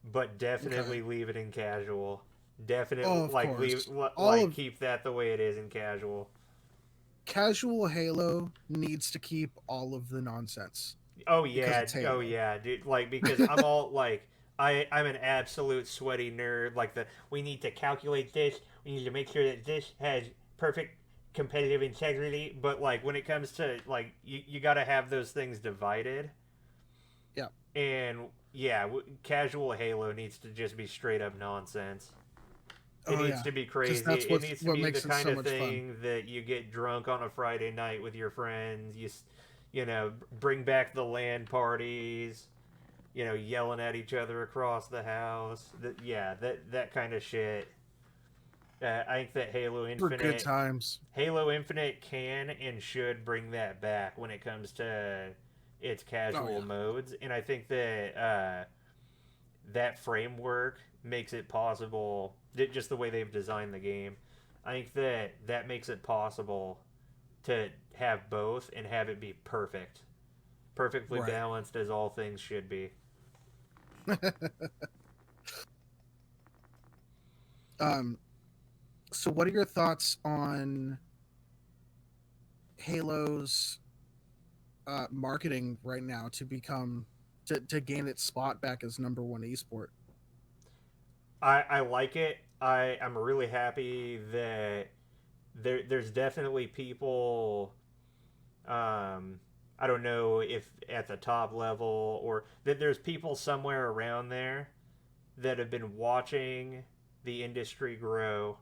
A: but
C: Okay.
A: definitely leave it in casual. Definitely
C: Oh, of
A: like leave
C: course. All
A: like
C: of
A: keep that the way it is in casual.
C: casual Halo needs to keep all of the nonsense because it's
A: Oh
C: Halo.
A: yeah, dude. Like because I'm all like I'm an absolute sweaty nerd. Like we need to calculate this. We need to make sure that this has perfect competitive integrity. But like when it comes to like you got to have those things divided.
C: Yeah.
A: And yeah, casual Halo needs to just be straight up nonsense. It
C: Oh
A: needs
C: yeah.
A: to be
C: Because
A: crazy.
C: that's
A: It needs to
C: what
A: be the
C: makes it
A: kind
C: so
A: of
C: much fun.
A: thing that you get drunk on a Friday night with your friends. Bring back the LAN parties. Yelling at each other across the house. Yeah, that kind of shit. I think that
C: For good times.
A: Halo Infinite can and should bring that back when it comes to its
C: Oh
A: casual
C: yeah.
A: modes, and I think that that framework makes it possible. Just the way they've designed the game I think that that makes it possible to have both and have it be perfect, perfectly
C: Right.
A: balanced as all things should be.
C: um, so what are your thoughts on Halo's marketing right now to become to gain its spot back as number one esport?
A: I like it. I'm really happy that there's definitely people. Um, I don't know if at the top level or that there's people somewhere around there that have been watching the industry grow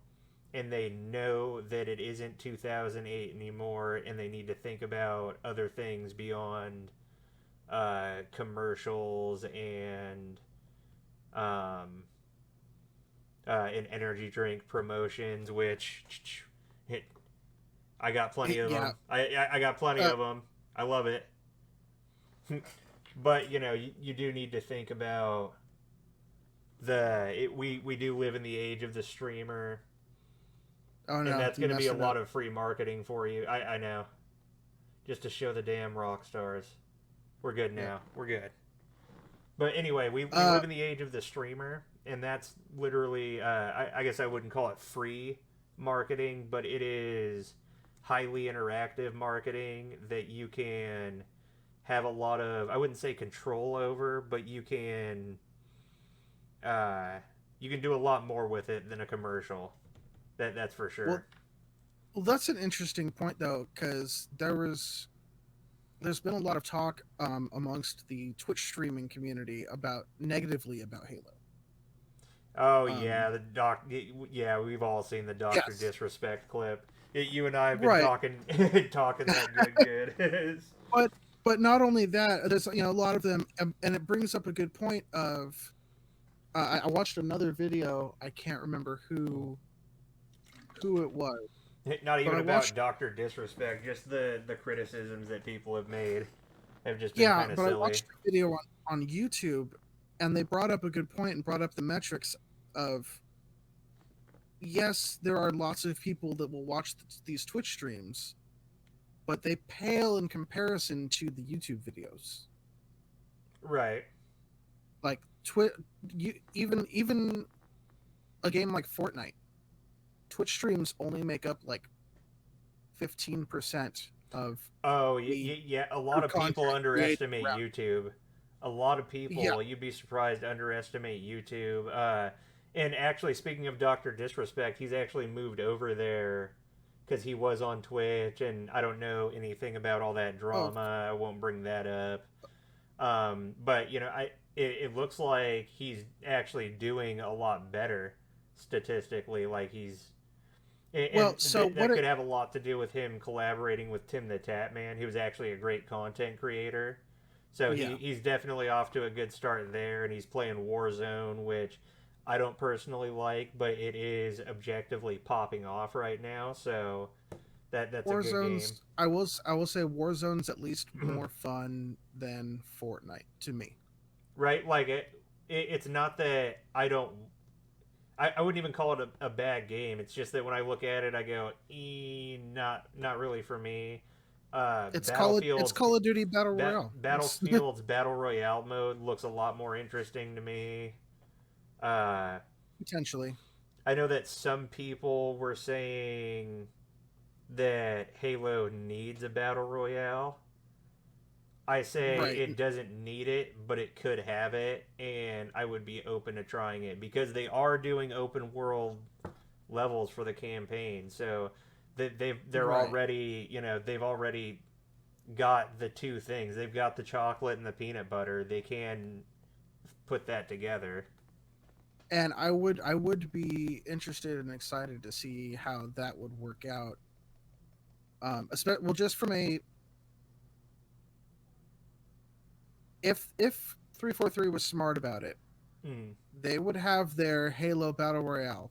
A: and they know that it isn't 2008 anymore and they need to think about other things beyond commercials um, and energy drink promotions, which it, I got plenty of
C: Yeah.
A: them. I got plenty
C: Uh,
A: of them. I love it. But you do need to think about we do live in the age of the streamer,
C: oh
A: and
C: no,
A: that's
C: you
A: going to be
C: messed
A: a
C: it
A: lot
C: up.
A: of free marketing for you. I know, just to show the damn rock stars. We're good
C: Yeah.
A: now. We're good. But anyway, we
C: Uh,
A: live in the age of the streamer, and that's literally, I guess I wouldn't call it free marketing, but it is highly interactive marketing that you can have a lot of, I wouldn't say control over, but uh, you can do a lot more with it than a commercial. That's for
C: well,
A: sure.
C: well, that's an interesting point though, because there's been a lot of talk amongst the Twitch streaming community about negatively about Halo.
A: Oh
C: Um,
A: yeah, the doc. Yeah, we've all seen the Doctor
C: yes,
A: Disrespect clip. You and I have been
C: right.
A: talking talking that good.
C: But not only that, there's a lot of them, and it brings up a good point of I watched another video. I can't remember who it was,
A: Not
C: but
A: even
C: I
A: about
C: watched
A: Doctor Disrespect, just the criticisms that people have made have just been
C: yeah,
A: kind of
C: but I
A: silly.
C: watched a video on YouTube, and they brought up a good point and brought up the metrics of yes, there are lots of people that will watch these Twitch streams, but they pale in comparison to the YouTube videos.
A: Right.
C: Like even a game like Fortnite, Twitch streams only make up like 15% of
A: Oh,
C: the
A: yeah. A
C: true
A: lot of people
C: content created
A: underestimate
C: around.
A: YouTube. A lot of
C: Yeah,
A: people, you'd be surprised, underestimate YouTube. And actually, speaking of Doctor Disrespect, he's actually moved over there because he was on Twitch, and I don't know anything about all that
C: oh,
A: drama. I won't bring that up. But it looks like he's actually doing a lot better statistically. Like and
C: well, so what
A: that
C: it
A: could have a lot to do with him collaborating with Tim the Tap Man, who's actually a great content creator. So
C: yeah,
A: he's definitely off to a good start there, and he's playing Warzone, which I don't personally like, but it is objectively popping off right now. So that's a good game.
C: Warzone's I will say Warzone's at least more fun than Fortnite to me.
A: Right? Like it's not that I don't. I wouldn't even call it a bad game. It's just that when I look at it, I go, not really for me.
C: It's Call of Duty Battle Royale. It's
A: Battlefield's battle royale mode looks a lot more interesting to me. Uh,
C: potentially
A: I know that some people were saying that Halo needs a battle royale. I say
C: right.
A: it doesn't need it, but it could have it, and I would be open to trying it because they are doing open world levels for the campaign. So they're
C: Right.
A: already they've already got the two things. They've got the chocolate and the peanut butter. They can put that together.
C: And I would be interested and excited to see how that would work out. Well, just from a if 343 was smart about it,
A: Mm,
C: they would have their Halo Battle Royale,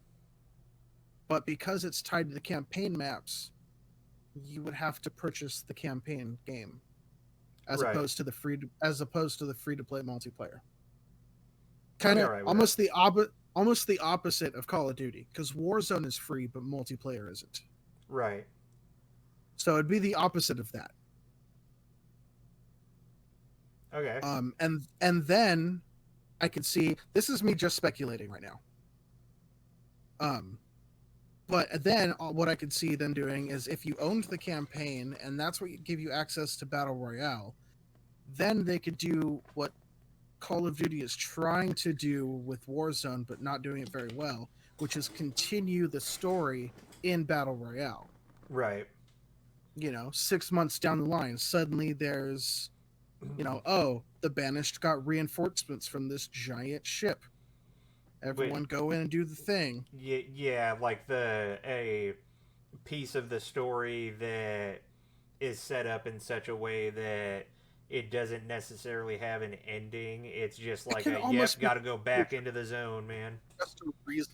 C: but because it's tied to the campaign maps, you would have to purchase the campaign game
A: right.
C: as opposed to the free to play multiplayer.
A: I'd
C: Kind
A: be
C: of
A: all right with that.
C: almost the almost the opposite of Call of Duty, because Warzone is free, but multiplayer isn't.
A: Right.
C: So it'd be the opposite of that.
A: Okay.
C: And then I could see, this is me just speculating right now. But then what I could see them doing is if you owned the campaign and that's what give you access to Battle Royale, then they could do what Call of Duty is trying to do with Warzone, but not doing it very well, which is continue the story in Battle Royale.
A: Right.
C: 6 months down the line, suddenly there's, oh, the Banished got reinforcements from this giant ship. Everyone go in and do the thing.
A: Yeah, like a piece of the story that is set up in such a way that it doesn't necessarily have an ending. It's just like got to go back into the zone, man.
C: Just a reason.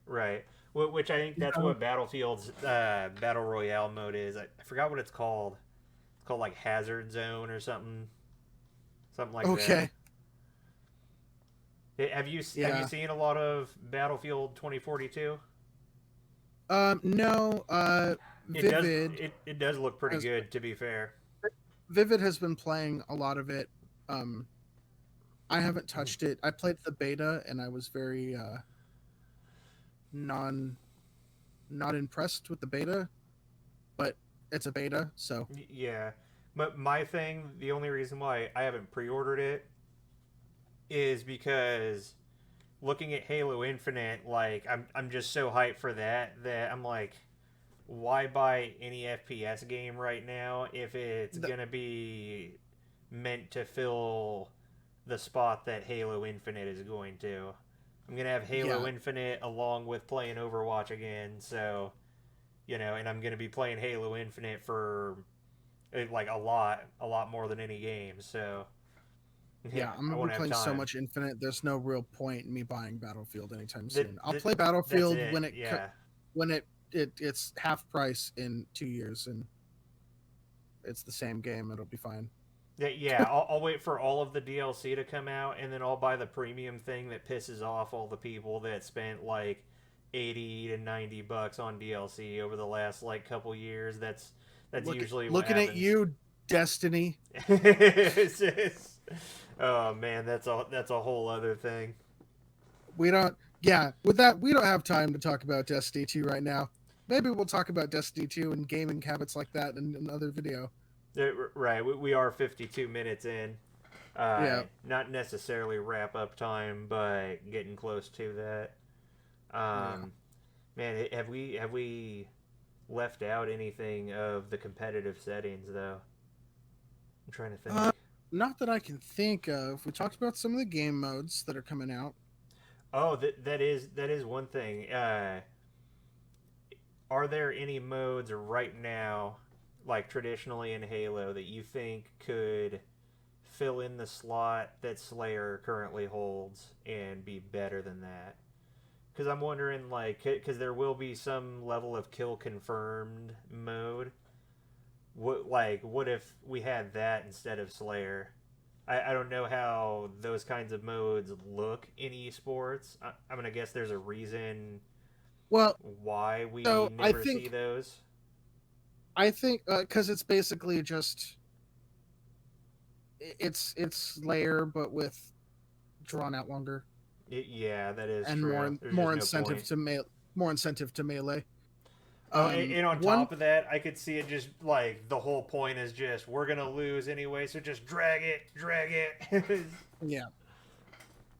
A: Right. Which I think that's what Battlefield's Battle Royale mode is. I forgot what it's called. It's called like Hazard Zone or something. Something like that. Okay. Have you seen a lot of Battlefield 2042?
C: No. Vivid.
A: It does look pretty good, to be fair.
C: Vivid has been playing a lot of it. I haven't touched it. I played the beta and I was very not impressed with the beta, but it's a beta, so
A: yeah. But my thing, the only reason why I haven't pre-ordered it is because looking at Halo Infinite, like I'm just so hyped for that I'm like, why buy any FPS game right now if it's gonna be meant to fill the spot that Halo Infinite is going to? I'm gonna have Halo Infinite along with playing Overwatch again, so and I'm gonna be playing Halo Infinite for like a lot more than any game, so
C: yeah, I'm gonna be playing so much Infinite. There's no real point in me buying Battlefield anytime soon. I'll play Battlefield when it's half price in 2 years, and it's the same game. It'll be fine.
A: Yeah, I'll wait for all of the DLC to come out, and then I'll buy the premium thing that pisses off all the people that spent like $80 to $90 on DLC over the last like couple years. That's usually what happens.
C: Looking at you, Destiny.
A: Oh man, that's a whole other thing.
C: With that, we don't have time to talk about Destiny 2 right now. Maybe we'll talk about Destiny 2 and gaming habits like that in another video.
A: Right, we are 52 minutes in. Not necessarily wrap up time, but getting close to that. Man, have we left out anything of the competitive settings though? I'm trying to think.
C: Not that I can think of. We talked about some of the game modes that are coming out.
A: Oh, that is one thing. Are there any modes right now, like traditionally in Halo, that you think could fill in the slot that Slayer currently holds and be better than that? Because I'm wondering, like, because there will be some level of kill confirmed mode. What if we had that instead of Slayer? I don't know how those kinds of modes look in esports. I'm gonna guess there's a reason.
C: Well,
A: why we never see those?
C: I think because it's basically just it's Slayer, but with drawn out longer.
A: Yeah, that is
C: and
A: true.
C: more incentive to melee.
A: And on top of that, I could see it just like the whole point is just we're gonna lose anyway, so just drag it.
C: Yeah.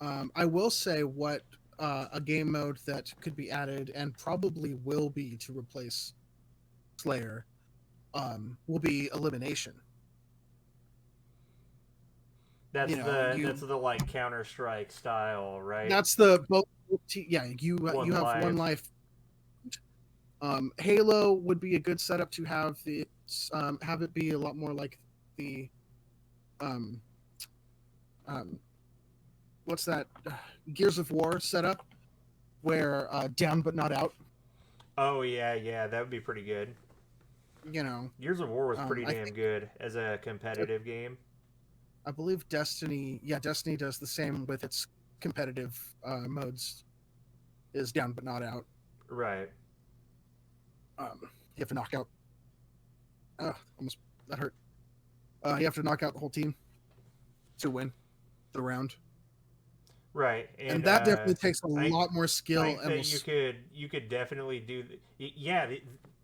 C: I will say what a game mode that could be added and probably will be to replace Slayer will be elimination.
A: That's that's the like Counter-Strike style, right?
C: That's the you have one life. Halo would be a good setup to have it be a lot more like the what's that Gears of War setup where down but not out.
A: Oh yeah, that would be pretty good.
C: Gears
A: of War was pretty damn good as a competitive game.
C: I believe Destiny does the same with its competitive modes. is down but not out.
A: Right.
C: You have to knock out. Almost that hurt. You have to knock out the whole team to win the round,
A: Right.
C: and that definitely takes a
A: I
C: lot more
A: I
C: skill.
A: think
C: And
A: that you could definitely do. Yeah,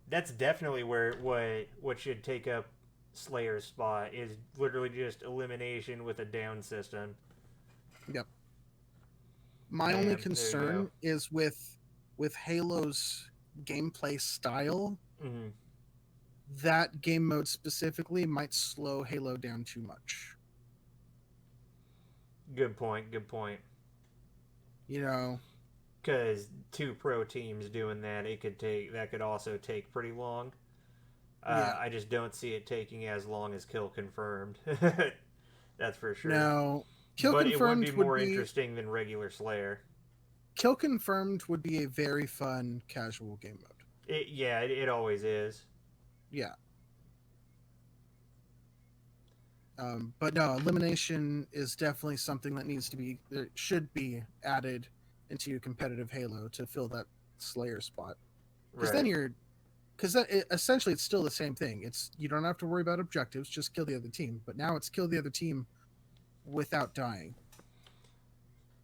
A: that's definitely where what should take up Slayer's spot is literally just elimination with a down system.
C: yep. My only
A: Bam. There you go.
C: concern is with Halo's gameplay style.
A: Hmm.
C: That game mode specifically might slow Halo down too much.
A: Good point. Good point.
C: You know,
A: Because two pro teams doing that, that could also take pretty long.
C: yeah.
A: I just don't see it taking as long as Kill Confirmed. That's for sure.
C: Now,
A: But it would be more interesting than regular Slayer.
C: Kill Confirmed would be a very fun casual game mode.
A: It always is.
C: Yeah. But no, elimination is definitely something that should be added into competitive Halo to fill that Slayer spot. Because
A: Right.
C: essentially it's still the same thing. It's you don't have to worry about objectives, just kill the other team. But now it's kill the other team without dying.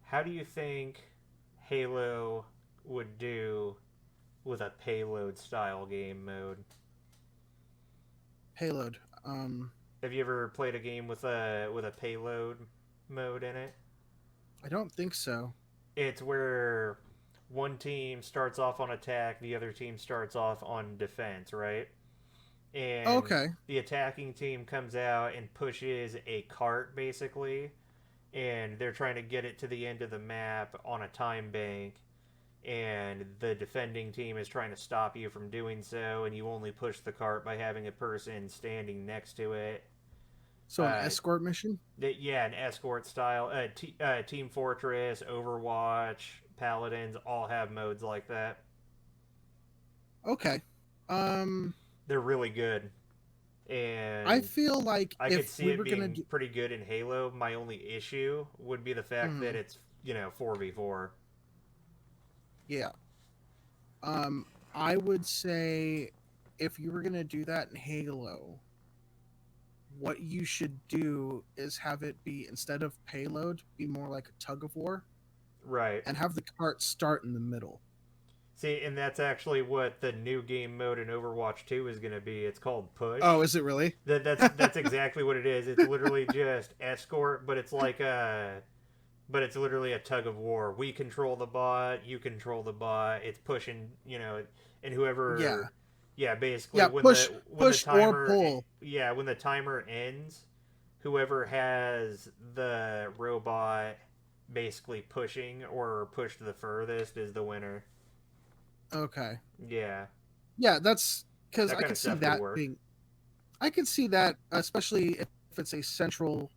A: How do you think Halo would do with a payload style game mode?
C: Payload.
A: Have you ever played a game with a payload mode in it?
C: I don't think so.
A: It's where one team starts off on attack, the other team starts off on defense, right? And
C: Okay.
A: the attacking team comes out and pushes a cart basically, and they're trying to get it to the end of the map on a time bank, and the defending team is trying to stop you from doing so, and you only push the cart by having a person standing next to it.
C: So an escort mission?
A: Yeah, an escort style. Team Fortress, Overwatch, Paladins all have modes like that.
C: Okay.
A: They're really good, and
C: I feel like
A: I could
C: if
A: see
C: we
A: it
C: were gonna
A: being
C: do,
A: pretty good in Halo. My only issue would be the fact that
C: Mhm.
A: it's 4v4.
C: Yeah. I would say if you were gonna do that in Halo, what you should do is have it be instead of payload, be more like a tug of war,
A: Right.
C: and have the cart start in the middle.
A: See, and that's actually what the new game mode in Overwatch 2 is going to be. It's called Push.
C: Oh, is it really?
A: That's exactly what it is. It's literally just escort, but it's literally a tug of war. We control the bot, you control the bot. It's pushing, and
C: Yeah.
A: whoever, yeah, basically
C: Yeah,
A: when
C: push
A: the
C: push or
A: timer,
C: pull.
A: yeah, when the timer ends, whoever has the robot basically pushing or pushed the furthest is the winner.
C: Okay.
A: Yeah,
C: Yeah, that's because
A: that
C: I
A: kind
C: could
A: of
C: see
A: stuff could
C: that
A: work.
C: being. I could see that, especially if it's a central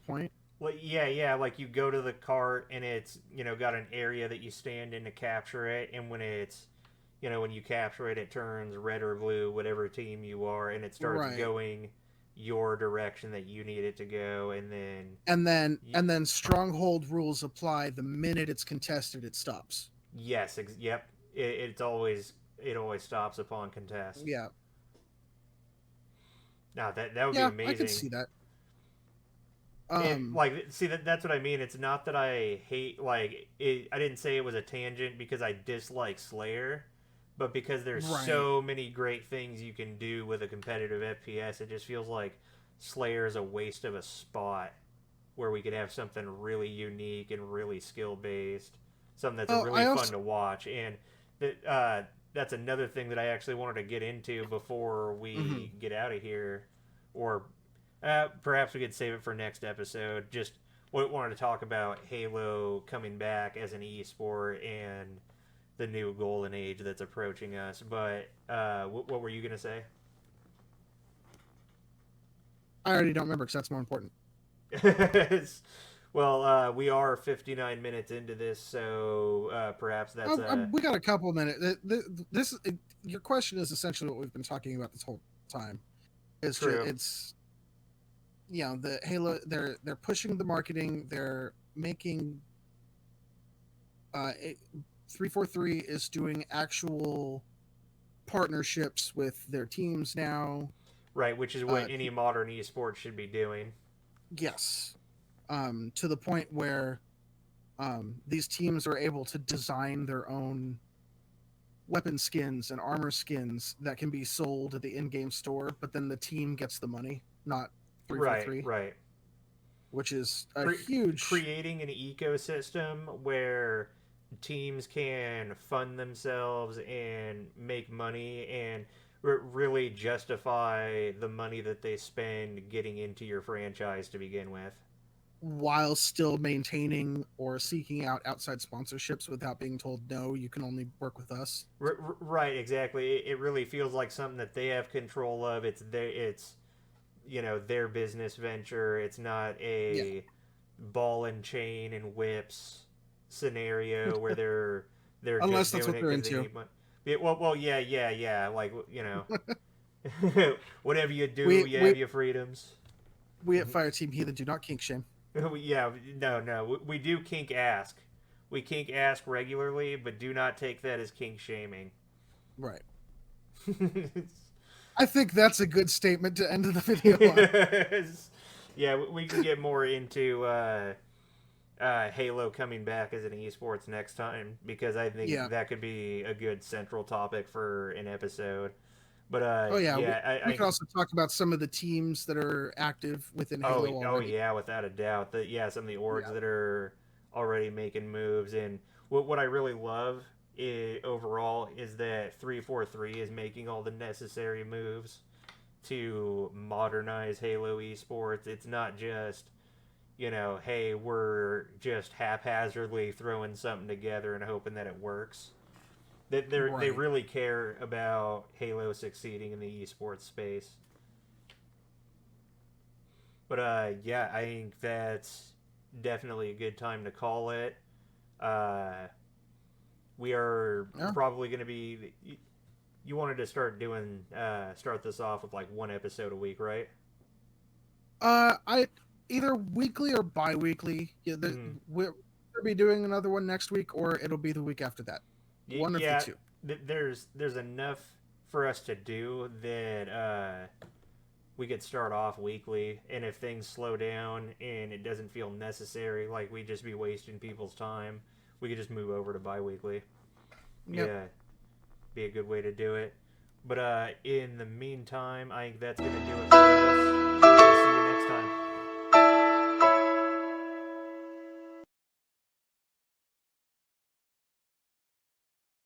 C: point.
A: Well, yeah. Like you go to the cart and it's got an area that you stand in to capture it, and when you capture it, it turns red or blue, whatever team you are, and it starts
C: Right.
A: going your direction that you need it to go, and then you,
C: And then stronghold rules apply the minute it's contested. It stops.
A: yes, yep, it always stops upon contest.
C: Yeah.
A: Now that would be
C: Yeah, I could
A: amazing.
C: see that.
A: And
C: Um.
A: like, see that's what I mean. It's not that I hate I didn't say it was a tangent because I dislike Slayer, but because there's
C: Right.
A: so many great things you can do with a competitive FPS, it just feels like Slayer is a waste of a spot where we could have something really unique and really skill based, something that's
C: Oh,
A: really
C: I
A: fun
C: also.
A: to watch. And that's another thing that I actually wanted to get into before
C: Mhm.
A: we get out of here, or perhaps we could save it for next episode. Just wanted to talk about Halo coming back as an esport and the new golden age that's approaching us. But what were you gonna say?
C: I already don't remember because that's more important.
A: Well, we are 59 minutes into this, so perhaps that's
C: We got a couple minutes. Your question is essentially what we've been talking about this whole time.
A: true.
C: It's the Halo. They're pushing the marketing. They're making 343 is doing actual partnerships with their teams now.
A: Right, which is what any modern esport should be doing.
C: Yes. To the point where these teams are able to design their own weapon skins and armor skins that can be sold at the in-game store, but then the team gets the money, not 343.
A: Right.
C: Which is a huge...
A: Creating an ecosystem where teams can fund themselves and make money and really justify the money that they spend getting into your franchise to begin with,
C: while still maintaining or seeking out outside sponsorships without being told, no, you can only work with us.
A: Right, exactly. It really feels like something that they have control of. It's their business venture. It's not a ball and chain and whips scenario where they're
C: unless
A: just
C: that's
A: doing
C: what
A: it
C: they're
A: because
C: into.
A: they need money. Well, yeah. Like, whatever you do, you have your freedoms.
C: We at Fireteam Heathen do not kink shame.
A: Yeah, no. We do kink ask. We kink ask regularly, but do not take that as kink shaming.
C: Right. I think that's a good statement to end the video on.
A: Yeah, we can get more into Halo coming back as an esports next time, because I think that could be a good central topic for an episode. But
C: we could also talk about some of the teams that are active within Halo already.
A: Oh yeah, without a doubt. Some of the orgs that are already making moves, and what I really love overall is that 343 is making all the necessary moves to modernize Halo esports. It's not just, hey, we're just haphazardly throwing something together and hoping that it works. They really care about Halo succeeding in the esports space. But I think that's definitely a good time to call it. We are probably going to be. You wanted to start this off with like one episode a week, right?
C: I either weekly or bi-weekly. Yeah, we'll be doing another one next week, or it'll be the week after that. One of the two.
A: There's enough for us to do that we could start off weekly, and if things slow down and it doesn't feel necessary, like we just be wasting people's time, we could just move over to bi-weekly.
C: Yep.
A: Yeah, be a good way to do it. But in the meantime, I think that's going to do it for us. We'll see you next time.